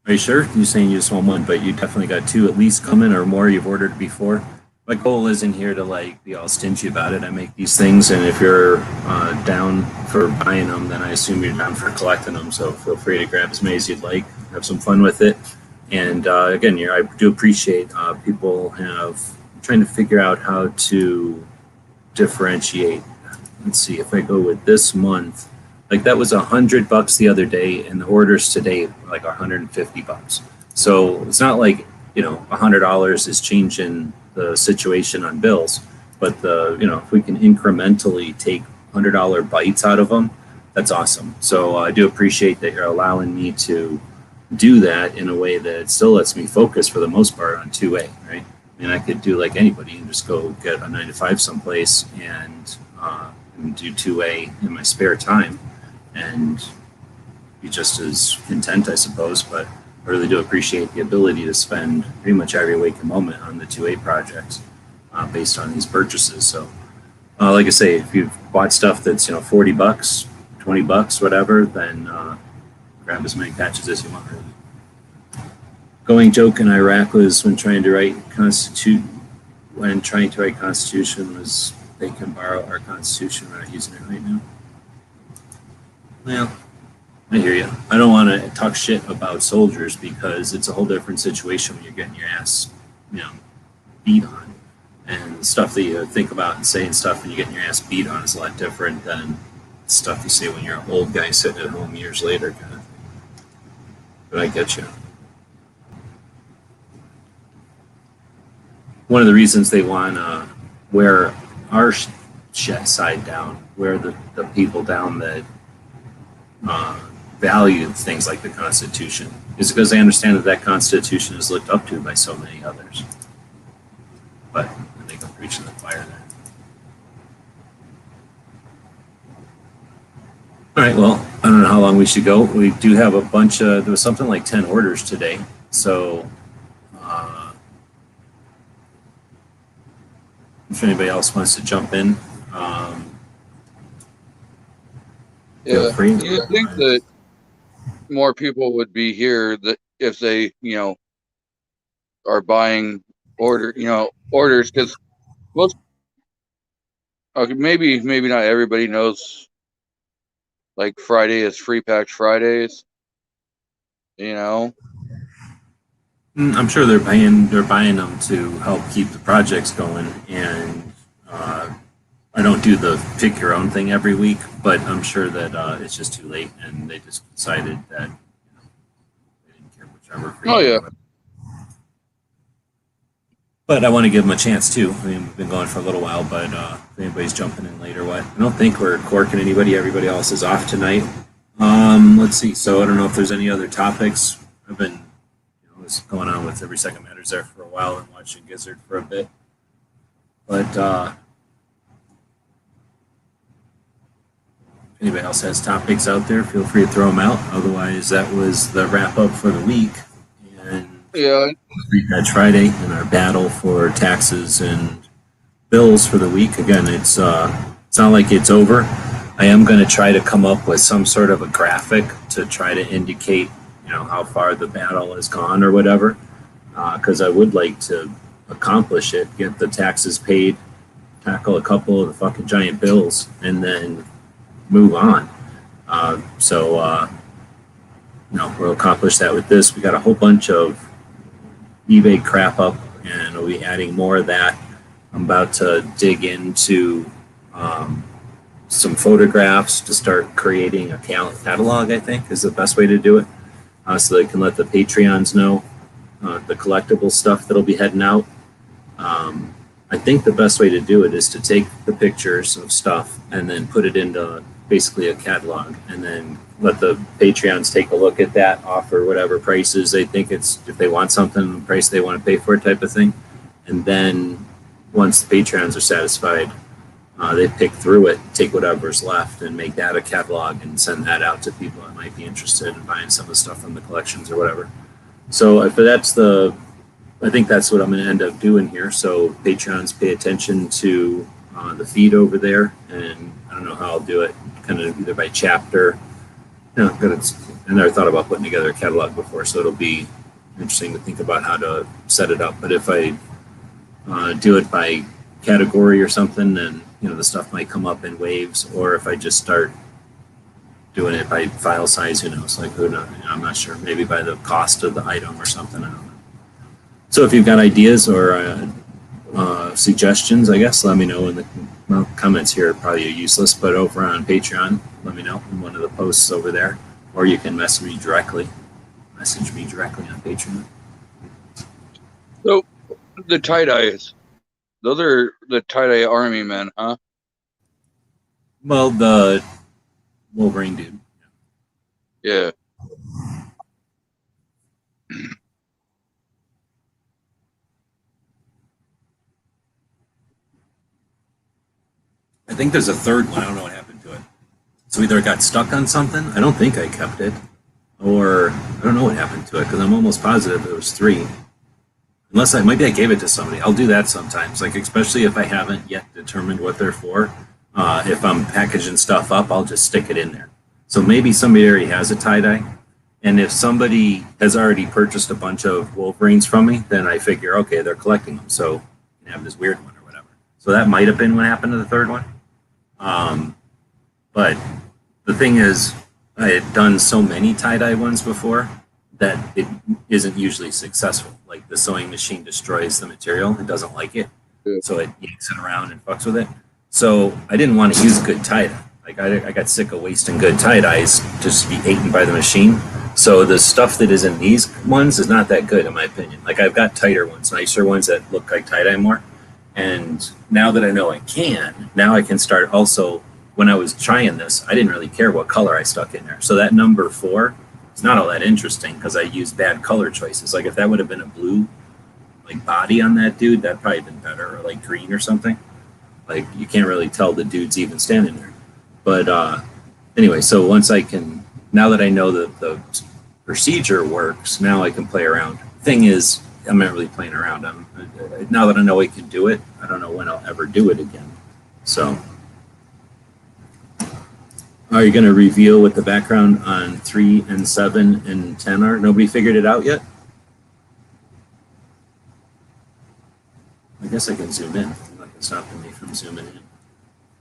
Are you sure? You're saying you just want one, but you definitely got 2 at least coming or more you've ordered before. My goal isn't here to like be all stingy about it. I make these things, and if you're down for buying them, then I assume you're down for collecting them. So feel free to grab as many as you'd like. Have some fun with it. And again, I do appreciate people have trying to figure out how to differentiate. Let's see if I go with this month. Like that was $100 the other day, and the orders today like $150. So it's not like $100 is changing the situation on bills, but if we can incrementally take $100 bites out of them, that's awesome. So I do appreciate that you're allowing me to do that in a way that still lets me focus for the most part on 2A, right? I mean, I could do like anybody and just go get a 9 to 5 someplace and do 2A in my spare time and be just as content, I suppose. But I really do appreciate the ability to spend pretty much every waking moment on the 2A projects based on these purchases. So, like I say, if you've bought stuff that's $40, $20, whatever, then grab as many patches as you want. Really. Going joke in Iraq was when trying to write Constitution was they can borrow our Constitution. We're not using it right now. Well, I hear you. I don't want to talk shit about soldiers because it's a whole different situation when you're getting your ass, beat on. And stuff that you think about and saying stuff when you're getting your ass beat on is a lot different than stuff you say when you're an old guy sitting at home years later, kind of thing. But I get you. One of the reasons they want to wear our side down, wear the people down that value things like the Constitution, is because they understand that Constitution is looked up to by so many others. But I think I'm preaching the choir there. All right, well, I don't know how long we should go. We do have a bunch of, there was something like 10 orders today. So if anybody else wants to jump in, feel free. You think that more people would be here that if they, are buying orders, because most, maybe not everybody knows, like Friday is Free Pack Fridays, I'm sure they're buying them to help keep the projects going, and I don't do the pick your own thing every week, but I'm sure that it's just too late, and they just decided that they didn't care whichever. Oh yeah. But I want to give them a chance too. I mean, we've been going for a little while, but if anybody's jumping in late or what, I don't think we're corking anybody. Everybody else is off tonight. Let's see. So I don't know if there's any other topics. I've been, what's going on with Every Second Matters there for a while and watching Gizzard for a bit. But if anybody else has topics out there, feel free to throw them out. Otherwise, that was the wrap up for the week. And yeah, Free Catch Friday and our battle for taxes and bills for the week. Again, it's not like it's over. I am going to try to come up with some sort of a graphic to try to indicate, how far the battle has gone or whatever, because I would like to accomplish it, get the taxes paid, tackle a couple of the fucking giant bills, and then move on. We'll accomplish that with this. We got a whole bunch of eBay crap up, and we'll be adding more of that. I'm about to dig into some photographs to start creating a catalog, I think, is the best way to do it, so they can let the Patreons know the collectible stuff that'll be heading out. I think the best way to do it is to take the pictures of stuff and then put it into basically a catalog, and then let the Patreons take a look at that, offer whatever prices they think if they want something, the price they want to pay for it type of thing. And then once the Patreons are satisfied, they pick through it, take whatever's left, and make that a catalog and send that out to people that might be interested in buying some of the stuff from the collections or whatever. So I think that's what I'm going to end up doing here. So Patreons, pay attention to the feed over there, and I don't know how I'll do it, kind of either by chapter. I never thought about putting together a catalog before, so it'll be interesting to think about how to set it up. But if I do it by category or something, then the stuff might come up in waves. Or if I just start doing it by file size, who knows? Like, who knows? I'm not sure. Maybe by the cost of the item or something. I don't know. So if you've got ideas or suggestions, I guess, let me know in the comments here. Probably useless, but over on Patreon, let me know in one of the posts over there, or you can message me directly on Patreon. So the tie-dyes, those are the tie-dye army men, huh? Well, the Wolverine dude. Yeah. I think there's a third one. I don't know what happened to it. So either it got stuck on something. I don't think I kept it. Or I don't know what happened to it, because I'm almost positive there was 3. Unless maybe I gave it to somebody. I'll do that sometimes, like especially if I haven't yet determined what they're for. If I'm packaging stuff up, I'll just stick it in there. So maybe somebody already has a tie-dye. And if somebody has already purchased a bunch of Wolverines from me, then I figure, okay, they're collecting them, so you can have this weird one or whatever. So that might have been what happened to the third one. But the thing is, I had done so many tie-dye ones before that it isn't usually successful. Like the sewing machine destroys the material. It doesn't like it. So it yanks it around and fucks with it. So I didn't want to use good tie-dye. Like I got sick of wasting good tie-dyes just to be eaten by the machine. So the stuff that is in these ones is not that good in my opinion. Like I've got tighter ones, nicer ones that look like tie-dye more. And now that I know I can, now I can start also, when I was trying this, I didn't really care what color I stuck in there. So that number 4, it's not all that interesting because I used bad color choices. Like if that would have been a blue like body on that dude, that'd probably been better, or like green or something. Like you can't really tell the dude's even standing there. But anyway, so once I can, now that I know that the procedure works, now I can play around. Thing is, I'm not really playing around. Now that I know I can do it, I don't know when I'll ever do it again. So, are you going to reveal what the background on 3 and 7 and 10 are? Nobody figured it out yet? I guess I can zoom in. Nothing stopping me from zooming in.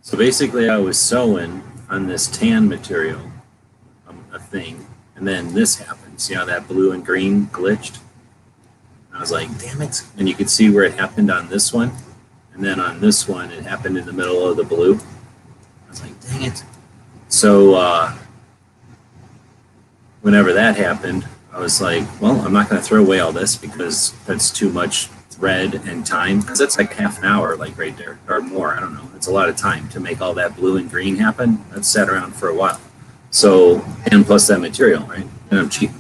So basically, I was sewing on this tan material, a thing, and then this happened. See how that blue and green glitched? I was like, damn it. And you could see where it happened on this one. And then on this one, it happened in the middle of the blue. I was like, dang it. So whenever that happened, I was like, well, I'm not going to throw away all this because that's too much thread and time. Because that's like half an hour, like right there, or more. I don't know. It's a lot of time to make all that blue and green happen. That sat around for a while. So, and plus that material, right? And I'm cheap.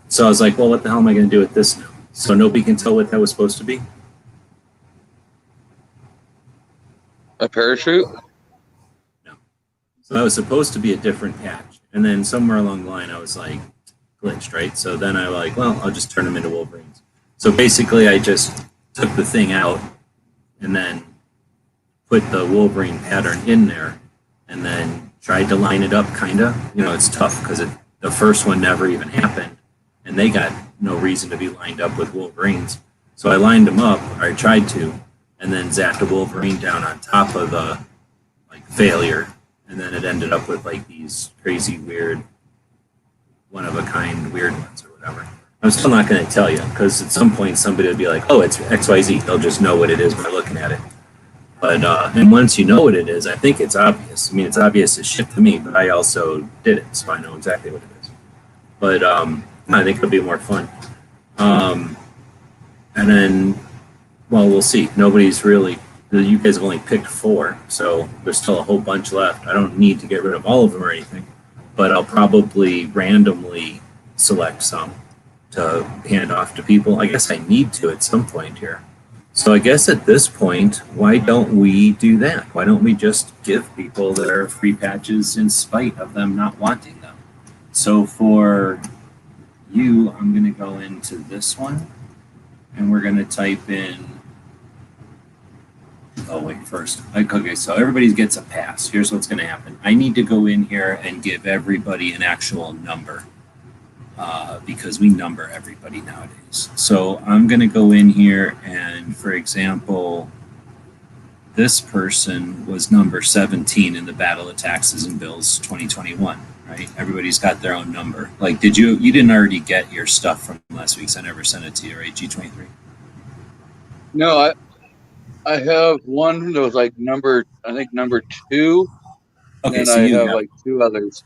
So I was like, well, what the hell am I going to do with this now? So nobody can tell what that was supposed to be? A parachute? No. So that was supposed to be a different patch. And then somewhere along the line, I was like, glitched, right? So then I was like, well, I'll just turn them into Wolverines. So basically, I just took the thing out and then put the Wolverine pattern in there and then tried to line it up, kind of. You know, it's tough because the first one never even happened, and they got no reason to be lined up with Wolverines. So I lined them up, or I tried to, and then zapped a Wolverine down on top of the like failure, and then it ended up with like these crazy, weird, one-of-a-kind weird ones or whatever. I'm still not going to tell you because at some point somebody will be like, oh, it's XYZ. They'll just know what it is by looking at it. But and once you know what it is, I think it's obvious. I mean, it's obvious as shit to me, but I also did it, so I know exactly what it is. But I think it'll be more fun. And then, well, we'll see. Nobody's really, you guys have only picked 4, so there's still a whole bunch left. I don't need to get rid of all of them or anything, but I'll probably randomly select some to hand off to people. I guess I need to at some point here. So I guess at this point, why don't we do that? Why don't we just give people their free patches in spite of them not wanting them? So for you, I'm going to go into this one, and we're going to type in, oh wait, first, okay, so everybody gets a pass. Here's what's going to happen. I need to go in here and give everybody an actual number. Because we number everybody nowadays. So I'm going to go in here and, for example, this person was number 17 in the Battle of Taxes and Bills 2021, right? Everybody's got their own number. Like, you didn't already get your stuff from last week's? I never sent it to you, right? G23? No, I have one that was like number 2. Okay, and so I you have like 2 others.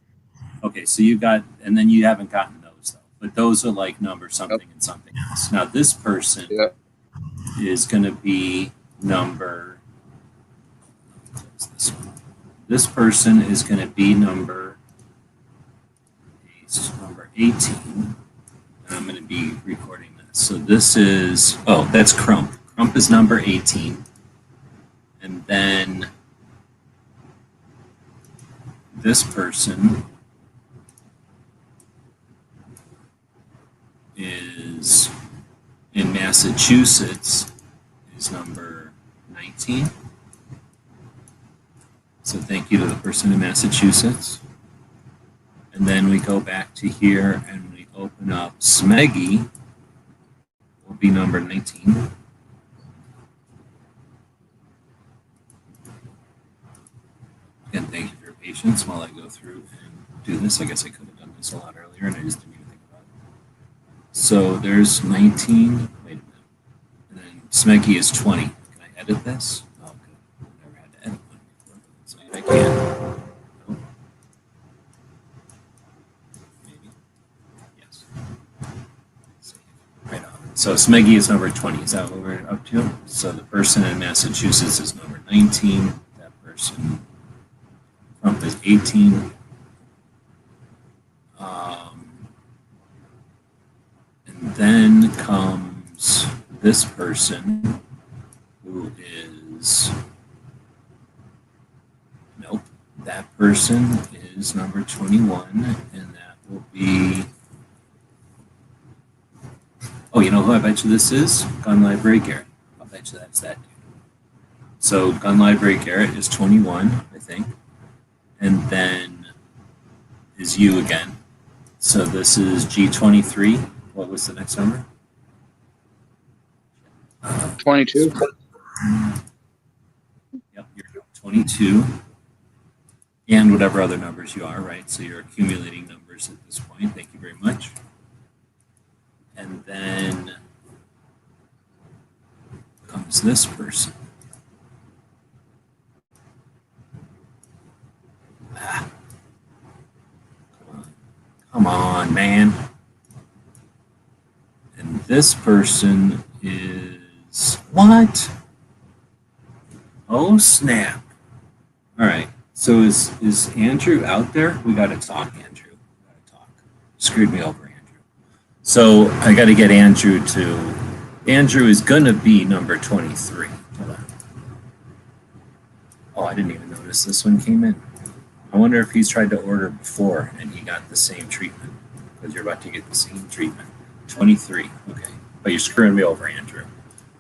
Okay, so you got, and then you haven't gotten those though, but those are like number something and something else. Now this person is going to be number, this person is going to be number 18, and I'm going to be recording this. So this is, oh, that's Crump. Crump is number 18, and then this person is in Massachusetts is number 19. So thank you to the person in Massachusetts. And then we go back to here and we open up Smeggy will be number 19. Again, thank you for your patience while I go through and do this. I guess I could have done this a lot earlier and I just didn't even think about it. So there's 19. Wait a minute. And then Smeggy is 20. Can I edit this? Oh, good. I've never had to edit one before. So I can. No. Maybe. Yes. Right on. So Smeggy is number 20. Is that what we're up to? So the person in Massachusetts is number 19. That person Crump is 18. And then comes this person who is, nope, that person is number 21, and that will be, oh, you know who I bet you this is? Gun Library Garrett. I'll bet you that's that dude. So Gun Library Garrett is 21, I think. And then is you again. So this is G23. What was the next number? 22. Yep, you're 22. And whatever other numbers you are, right? So you're accumulating numbers at this point. Thank you very much. And then is this person. Come on, man. And this person is what? Oh, snap. All right. So is Andrew out there? We got to talk, Andrew. We got to talk. Screwed me over, Andrew. So I got to get Andrew to. Andrew is going to be number 23. Hold on. Oh, I didn't even notice this one came in. I wonder if he's tried to order before and he got the same treatment, because you're about to get the same treatment. 23. Okay. But you're screwing me over, Andrew.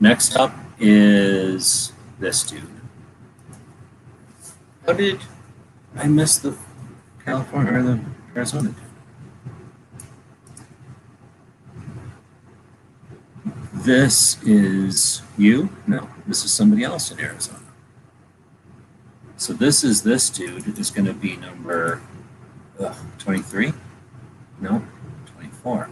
Next up is this dude. How did I miss the California or the Arizona dude? This is you? No, this is somebody else in Arizona. So this dude is going to be number 23? No, 24.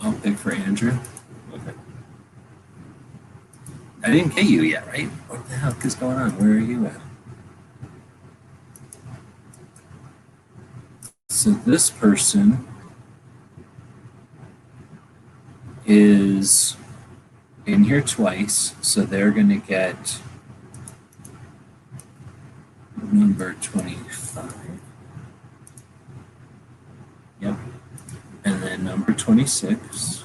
I'll pick for Andrew. Okay. I didn't get you yet, right? What the heck is going on? Where are you at? So this person is in here twice, so they're going to get number 25. Yep. And then number 26.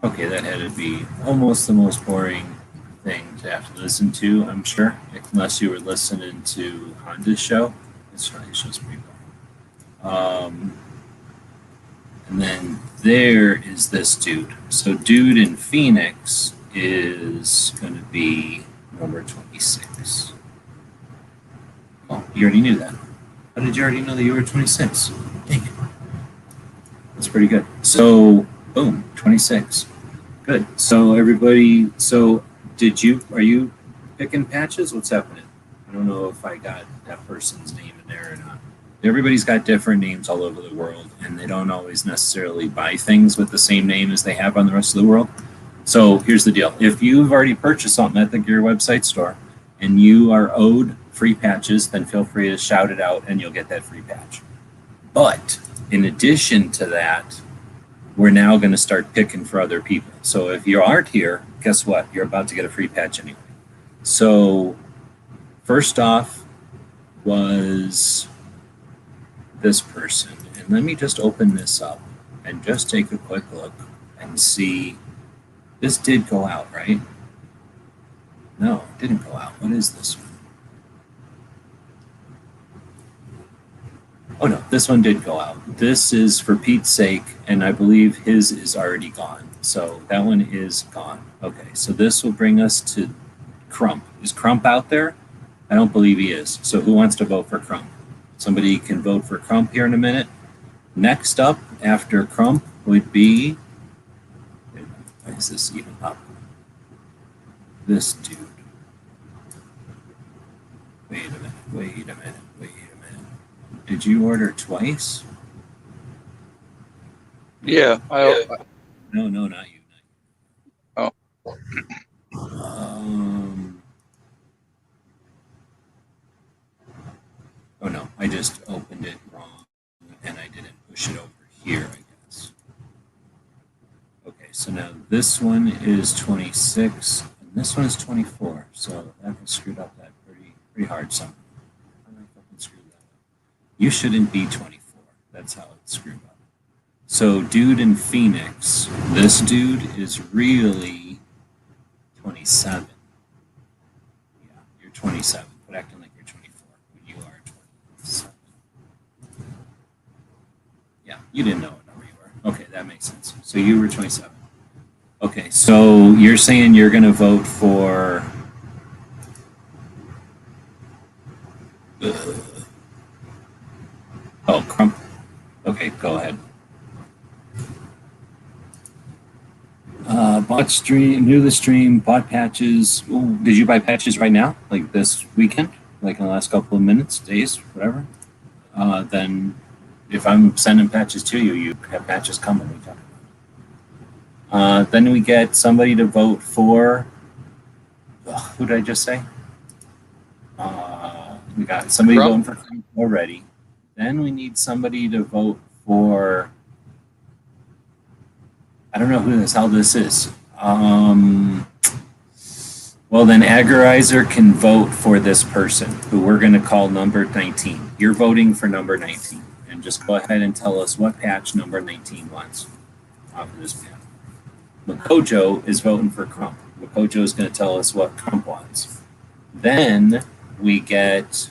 Okay, that had to be almost the most boring thing to have to listen to, I'm sure, unless you were listening to Honda's show. This show's pretty boring. And then there is this dude. So dude in Phoenix is going to be number 26. Oh, you already knew that. How did you already know that you were 26? Dang it. That's pretty good. So, boom, 26. Good. So everybody, are you picking patches? What's happening? I don't know if I got that person's name in there or not. Everybody's got different names all over the world, and they don't always necessarily buy things with the same name as they have on the rest of the world. So here's the deal. If you've already purchased something at the Gear website store and you are owed free patches, then feel free to shout it out and you'll get that free patch. But in addition to that, we're now going to start picking for other people. So if you aren't here, guess what? You're about to get a free patch anyway. So first off was this person. And let me just open this up and just take a quick look and see. This did go out, right? No, it didn't go out. What is this one? Oh no, this one did go out. This is for Pete's sake, and I believe his is already gone. So that one is gone. Okay, so this will bring us to Crump. Is Crump out there? I don't believe he is. So who wants to vote for Crump? Somebody can vote for Crump here in a minute. Next up after Crump would be, why is this even up? This dude. Wait a minute. Did you order twice? Yeah. No, not you. Oh. Oh no, I just opened it wrong and I didn't push it over here, I guess. Okay, so now this one is 26 and this one is 24. So that was screwed up that pretty hard somehow. I fucking screwed that up. You shouldn't be 24. That's how it's screwed up. So dude in Phoenix, this dude is really 27. Yeah, you're 27, but acting like you're 24 when you are 27. Yeah, you didn't know what number you were. Okay, that makes sense. So you were 27. Okay, so you're saying you're going to vote for... Oh, Crump. Okay, go ahead. Bought stream, new to the stream, bought patches. Ooh, did you buy patches right now? Like this weekend? Like in the last couple of minutes, days, whatever? Then if I'm sending patches to you, you have patches coming. We talk about it. Then we get somebody to vote for, who did I just say? We got somebody Crump. voting for Crump already. Then we need somebody to vote for, I don't know who the hell this is. Well, then Agorizer can vote for this person, who we're going to call number 19. You're voting for number 19. And just go ahead and tell us what patch number 19 wants off of this panel. Makojo is voting for Crump. Makojo is going to tell us what Crump wants. Then we get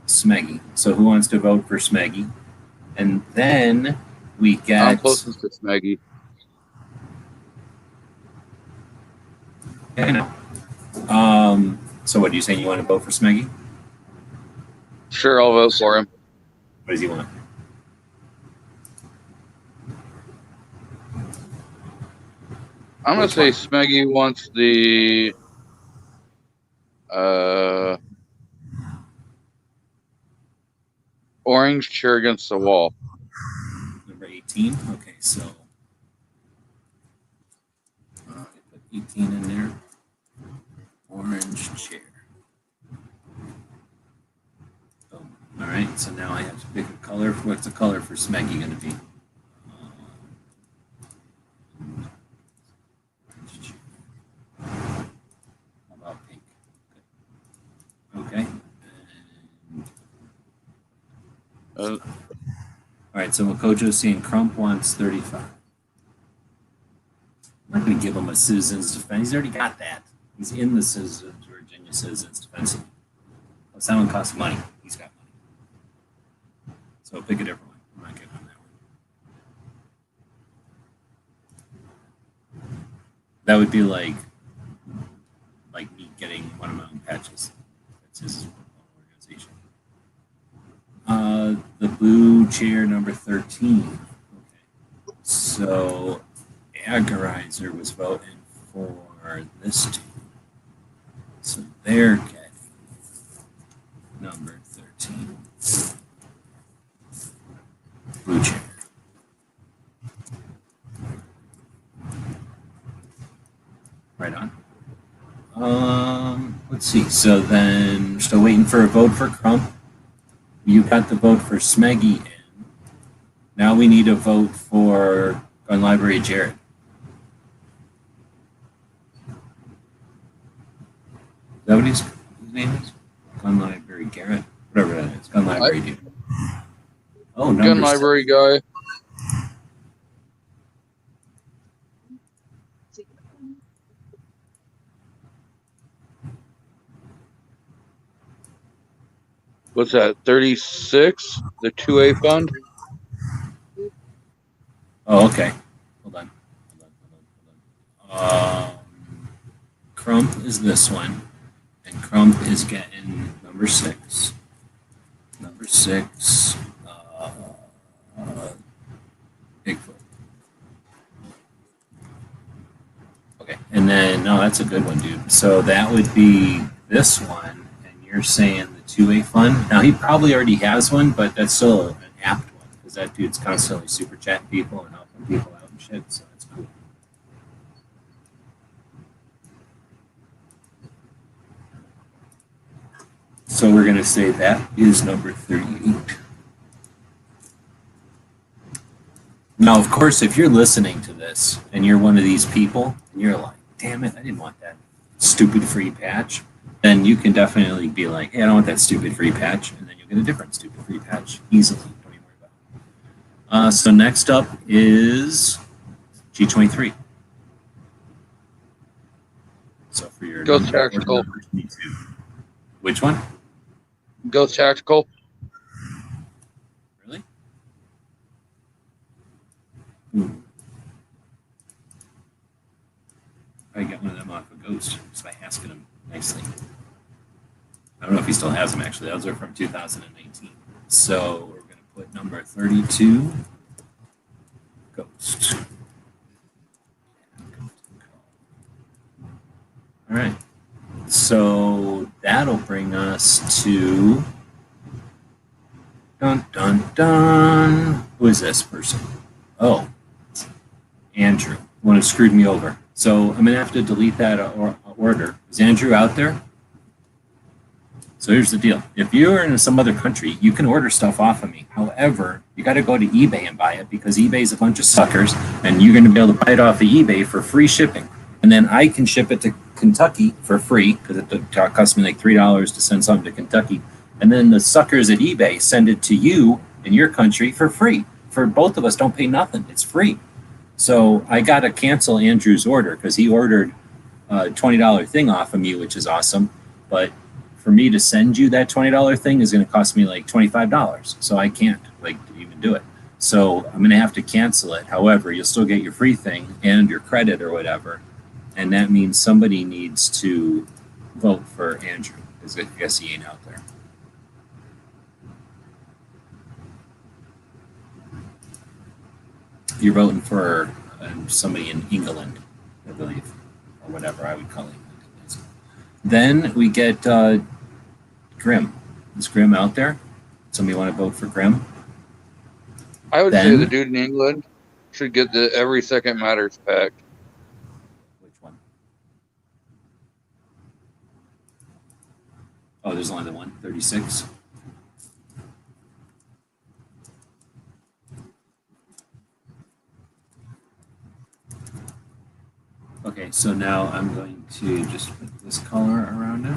Smeggy. So who wants to vote for Smeggy? And then we get... I'm closest to Smeggy. I know. So what, are you saying you want to vote for Smeggy? Sure, I'll vote for him. What does he want? I'm going to say Smeggy wants the orange chair against the wall. Number 18? Okay, so put 18 in there. Orange chair. Boom. All right, so now I have to pick a color. What's the color for Smeggy going to be? Orange chair. How about pink? Okay. All right, so Makojo's saying Crump wants 35. I'm not going to give him a citizen's defense. He's already got that. He's in the Citizens, Virginia Citizens Defense. Plus, that one costs money. He's got money. So pick a different one. I'm not getting on that one. That would be like me getting one of my own patches. That's his organization. The blue chair, number 13. Okay. So Agorizer was voting for this team. So they're getting number 13. Blue chair. Right on. Let's see. So then, still waiting for a vote for Crump. You got the vote for Smeggy in. Now we need a vote for Gun Library Jared. Is that what his name is? Gun Library Garrett? Whatever that is. Gun Library dude. Oh, no. Gun Library guy. What's that? 36? The 2A fund? Oh, okay. Hold on. Crump is this one. And Crump is getting number 6. Number 6. Bigfoot. Okay. And then, no, that's a good one, dude. So that would be this one. And you're saying the 2A fund. Now, he probably already has one, but that's still an apt one. Because that dude's constantly super chatting people and helping people out and shit. So that's cool. So we're going to say that is number 38. Now, of course, if you're listening to this and you're one of these people and you're like, damn it, I didn't want that stupid free patch, then you can definitely be like, hey, I don't want that stupid free patch. And then you'll get a different stupid free patch easily. Don't even worry about it. So next up is G23. So for your Go Tactical. Which one? Go Tactical. Really? I got one of them off of Ghost just by asking him nicely. I don't know if he still has them, actually. Those are from 2019. So we're going to put number 32, Ghost. All right. So that'll bring us to dun dun dun. Who is this person? Oh, Andrew. One who screwed me over. So I'm gonna have to delete that order. Is Andrew out there? So here's the deal. If you're in some other country, you can order stuff off of me. However, you got to go to eBay and buy it because eBay's a bunch of suckers, and you're going to be able to buy it off of eBay for free shipping. And then I can ship it to Kentucky for free because it costs me like $3 to send something to Kentucky. And then the suckers at eBay send it to you in your country for free. For both of us, don't pay nothing. It's free. So I got to cancel Andrew's order because he ordered a $20 thing off of me, which is awesome. But for me to send you that $20 thing is going to cost me like $25. So I can't like even do it. So I'm going to have to cancel it. However, you'll still get your free thing and your credit or whatever. And that means somebody needs to vote for Andrew because I guess he ain't out there. You're voting for somebody in England, I believe, or whatever I would call it. Then we get Grim. Is Grim out there? Somebody want to vote for Grim? I would say the dude in England should get the Every Second Matters pack. Which one? Oh, there's only the one, 36. Okay, so now I'm going to just put this color around it.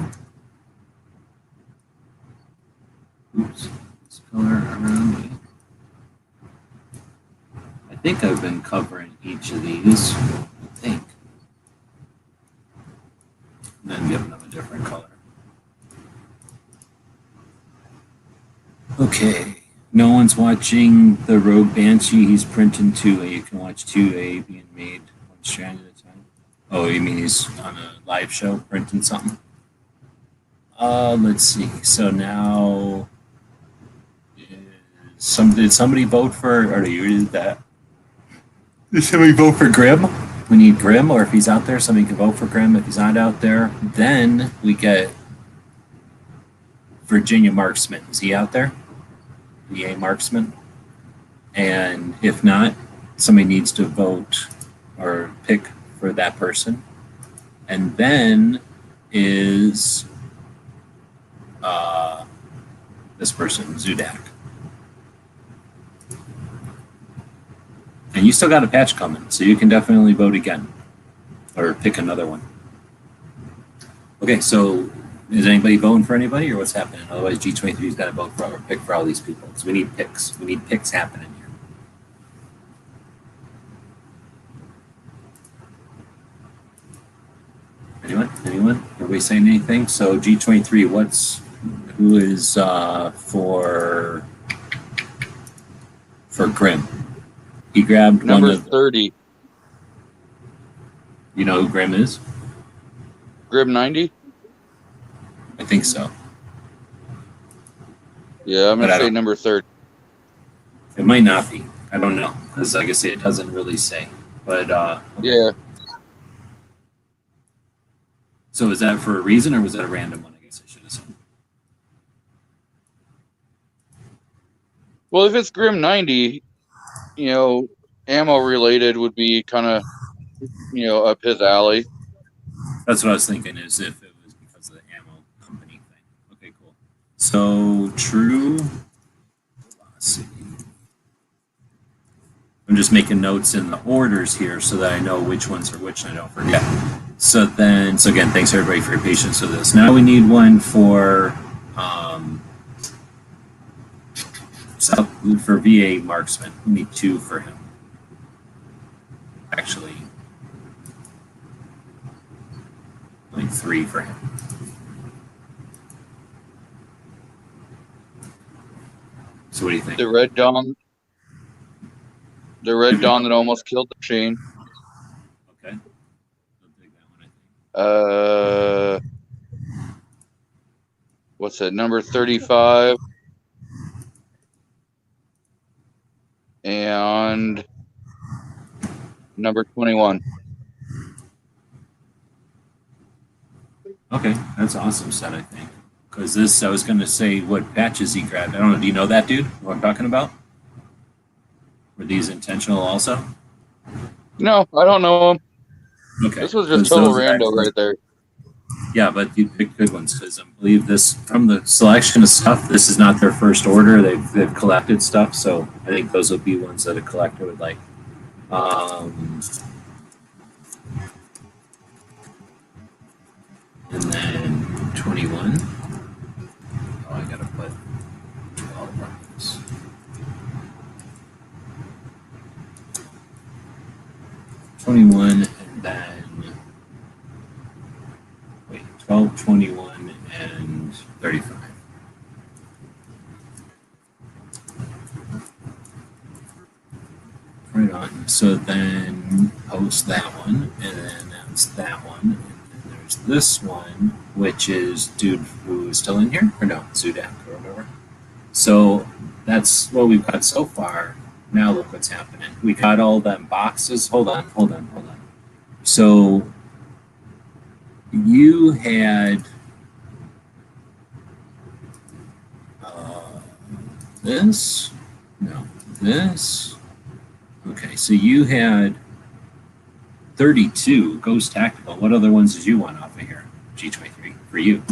Oops, this color around it. I think I've been covering each of these, I think. And then give them a different color. Okay, no one's watching the Rogue Banshee. He's printing 2A. You can watch 2A being made one strand at a time. Oh, you mean he's on a live show printing something? Let's see. So now, did somebody vote for, or you did that? Did somebody vote for Grim? We need Grim, or if he's out there, somebody can vote for Grim. If he's not out there, then we get Virginia Marksman. Is he out there? VA Marksman? And if not, somebody needs to vote or pick for that person. And then is this person, Zudak. And you still got a patch coming, so you can definitely vote again or pick another one. Okay, so is anybody voting for anybody or what's happening? Otherwise, G23's got to vote for or pick for all these people. So we need picks. We need picks happening here. Anyone? Everybody saying anything? So G23, who is for Grim? He grabbed number one of 30. You know who Grim is? Grim 90? I think so. Yeah, I'm going to say number 30. It might not be. I don't know. Because like I say, it doesn't really say. But yeah. So is that for a reason or was that a random one? I guess I should have said. Well, if it's Grim 90, ammo related would be kind of, up his alley. That's what I was thinking, is if it was because of the ammo company thing. Okay, cool. So true. Let's see. I'm just making notes in the orders here so that I know which ones are which and I don't forget. So again, thanks everybody for your patience with this. Now we need one for VA Marksman. We need 2 for him. Actually, like 3 for him. So what do you think? The Red Dawn that almost killed the machine. Okay. I'll take that one, I think. What's that? Number 35. And number 21. Okay, that's awesome set, I think. Because this, I was going to say what patches he grabbed. I don't know. Do you know that dude? What I'm talking about? Were these intentional also? No, I don't know him. Okay. This was just total rando right there. Yeah, but you picked good ones because I believe this, from the selection of stuff, this is not their first order. They've collected stuff, so I think those would be ones that a collector would like. And then 21. Oh, I gotta put 12 on this. 21, and then wait, 12, 21, and 35. Right on. So then post that one, and then that's that one. And then there's this one, which is dude who is still in here, or no, Zudak or whatever. So that's what we've got so far. Now look what's happening. We got all them boxes. Hold on. So you had this. No, this. Okay, so you had 32 Ghost Tactical. What other ones did you want off of here? G23 for you.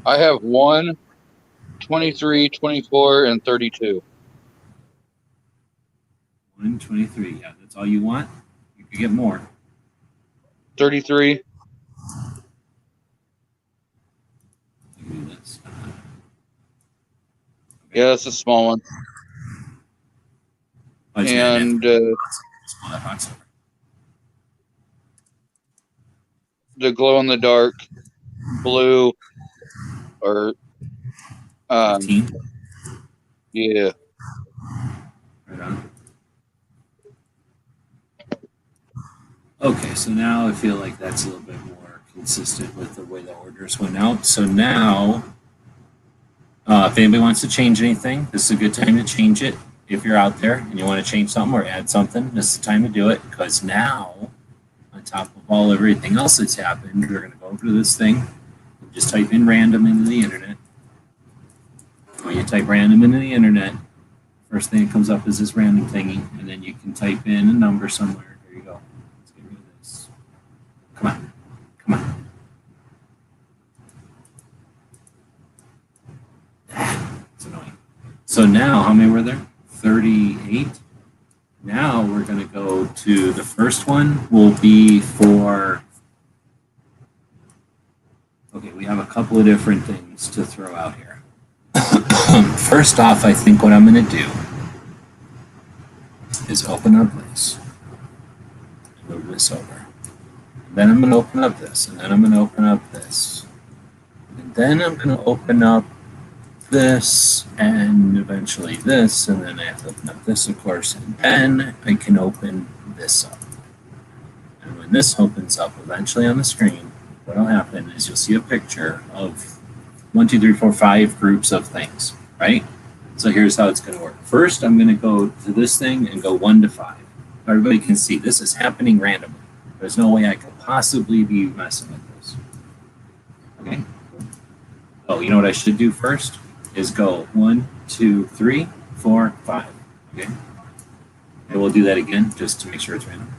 I have 1, 23, 24, and 32. 1, 23. Yeah, that's all you want? You could get more. 33. Yeah, that's a small one. And the glow in the dark blue, or 15? Yeah. Right on. Okay, so now I feel like that's a little bit more consistent with the way the orders went out. So now, if anybody wants to change anything, this is a good time to change it. If you're out there and you want to change something or add something, this is the time to do it, because now, on top of everything else that's happened, we're going to go over to this thing and just type in random into the internet. When you type random into the internet, first thing that comes up is this random thingy, and then you can type in a number somewhere. Here you go. Let's get rid of this. Come on. It's annoying. So now, how many were there? 38. Now we're going to go to the first one will be for, okay, we have a couple of different things to throw out here. First off, I think what I'm going to do is open up this, move this over. And then I'm going to open up this, and then I'm going to open up this. And then I'm going to open up this, and eventually this, and then I have to open up this, of course, and then I can open this up. And when this opens up eventually on the screen, what will happen is you'll see a picture of 1, 2, 3, 4, 5 groups of things, right? So here's how it's going to work. First, I'm going to go to this thing and go 1 to 5. Everybody can see this is happening randomly. There's no way I could possibly be messing with this. Okay? Oh, you know what I should do first? Is go 1, 2, 3, 4, 5. Okay? And we'll do that again just to make sure it's random.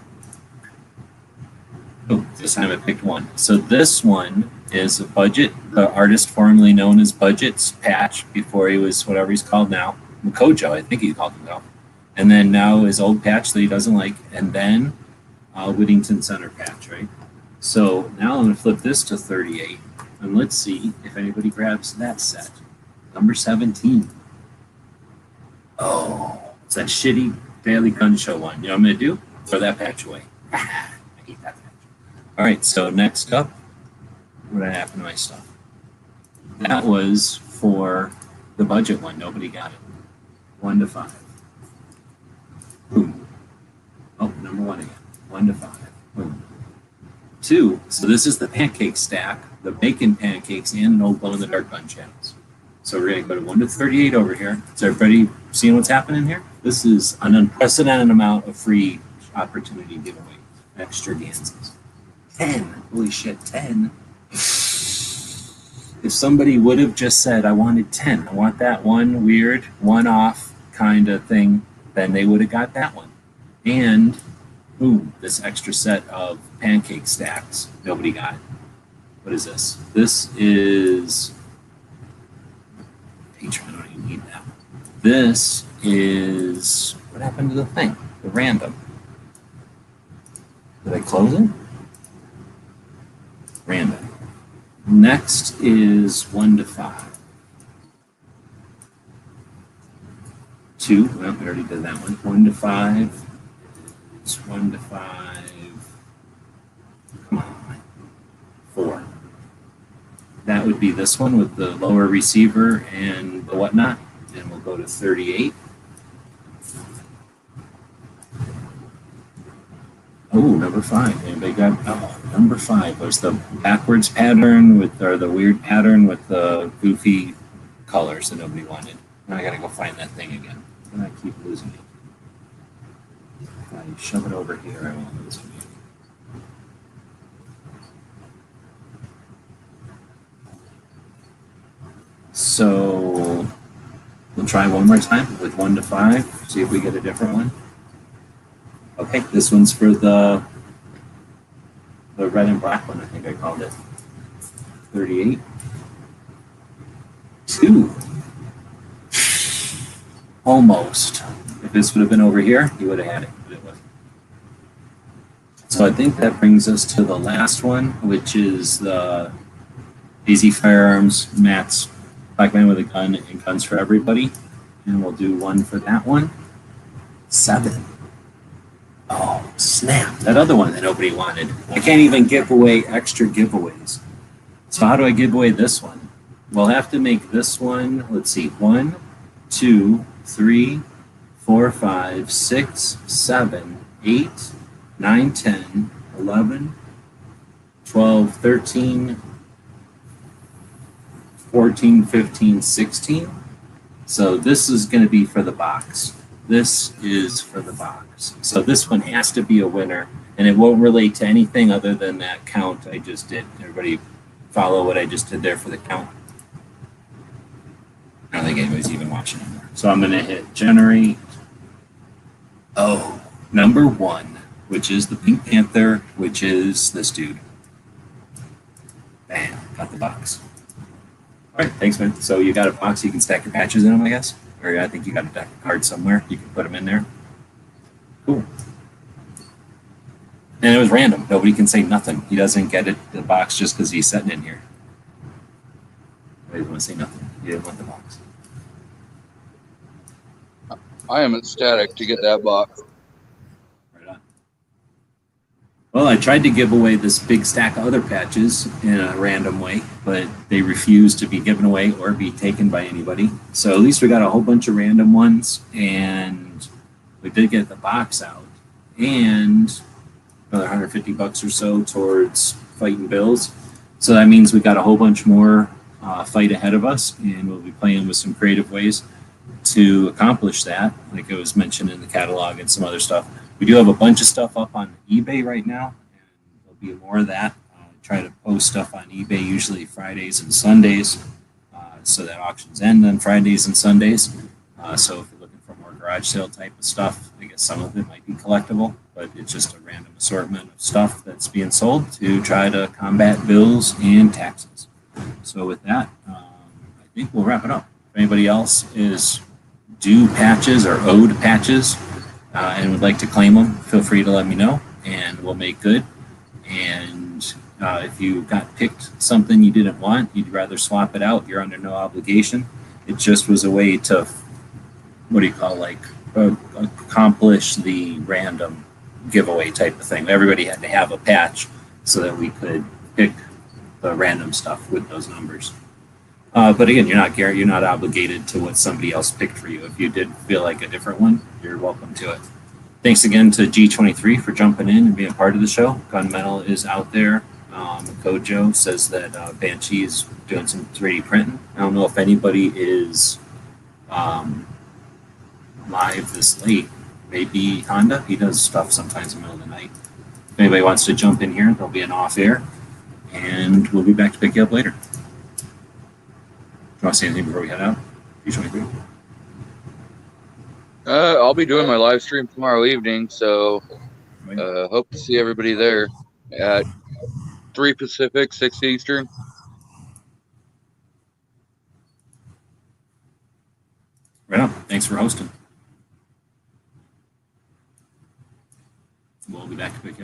Oh, this time I picked 1. So this one is a Budget, the artist formerly known as Budget's patch before he was whatever he's called now. Kojo, I think he called himself. And then now his old patch that he doesn't like. And then Whittington Center patch, right? So now I'm going to flip this to 38. And let's see if anybody grabs that set. Number 17. Oh, it's that shitty Daily Gun Show one. You know what I'm going to do? Throw that patch away. I hate that patch. All right, so next up, what happened to my stuff? That was for the Budget one. Nobody got it. 1 to 5. Boom. Oh, number 1 again. 1 to 5. Boom. 2, so this is the pancake stack, the bacon pancakes, and an old glow-in-the-dark gun channels. So we're going to go to 1 to 38 over here. Is everybody seeing what's happening here? This is an unprecedented amount of free opportunity giveaway, extravaganzas. 10. Holy shit, 10. If somebody would have just said, I wanted 10, I want that one weird, one-off kind of thing, then they would have got that one. And, ooh, this extra set of pancake stacks nobody got. What is this? This is Patreon. I don't even need that. This is, what happened to the thing? The random. Did I close it? Random. Next is 1 to 5. 2. Well, we already did that one. 1 to 5. It's 1 to 5. Come on. 4. That would be this one with the lower receiver and the whatnot. And we'll go to 38. Oh, number 5. Anybody got? Oh, number 5 was the backwards pattern with, or the weird pattern with the goofy colors that nobody wanted. Now I gotta go find that thing again. And I keep losing it. If I shove it over here, I won't lose it. So we'll try one more time with 1 to 5. See if we get a different one. Okay, this one's for the red and black one, I think I called it. 38. 2. Almost. If this would have been over here, you would have had it, but it wasn't. So I think that brings us to the last one, which is the Easy Firearms, Matt's Black Man with a Gun and Guns for Everybody. And we'll do one for that one. 7. Oh, snap. That other one that nobody wanted. I can't even give away extra giveaways. So how do I give away this one? We'll have to make this one, let's see, 1, 2, 3, 4, 5, 6, 7, 8, 9, 10, 11, 12, 13, 14, 15, 16. So this is going to be for the box. This is for the box. So this one has to be a winner, and it won't relate to anything other than that count I just did. Everybody follow what I just did there for the count? I don't think anybody's even watching anymore. So I'm going to hit generate. Oh, number 1, which is the Pink Panther, which is this dude. Bam, got the box. All right, thanks, man. So you got a box you can stack your patches in them, I guess? Or I think you got a deck of cards somewhere. You can put them in there. Cool. And it was random. Nobody can say nothing. He doesn't get it, the box, just because he's sitting in here. He didn't want to say nothing. He didn't want the box. I am ecstatic to get that box. Right on. Well, I tried to give away this big stack of other patches in a random way, but they refused to be given away or be taken by anybody. So at least we got a whole bunch of random ones, and we did get the box out. And another $150 or so towards fighting bills. So that means we got a whole bunch more fight ahead of us, and we'll be playing with some creative ways to accomplish that, like it was mentioned in the catalog and some other stuff. We do have a bunch of stuff up on eBay right now, and there'll be more of that. Try to post stuff on eBay usually Fridays and Sundays, so that auctions end on Fridays and Sundays. So if you're looking for more garage sale type of stuff, I guess some of it might be collectible, but it's just a random assortment of stuff that's being sold to try to combat bills and taxes. So with that, I think we'll wrap it up. If anybody else is due patches or owed patches and would like to claim them, feel free to let me know, and we'll make good. And if you got picked something you didn't want, you'd rather swap it out, you're under no obligation. It just was a way to, accomplish the random giveaway type of thing. Everybody had to have a patch so that we could pick the random stuff with those numbers. But again, you're not obligated to what somebody else picked for you. If you did feel like a different one, you're welcome to it. Thanks again to G23 for jumping in and being part of the show. Gunmetal is out there. Kojo says that Banshee is doing some 3D printing. I don't know if anybody is live this late. Maybe Honda. He does stuff sometimes in the middle of the night. If anybody wants to jump in here, there'll be an off air, and we'll be back to pick you up later. Do you want to say anything before we head out? I'll be doing my live stream tomorrow evening, so hope to see everybody there at 3 Pacific, 6 Eastern. Right on. Thanks for hosting. We'll be back to pick you up.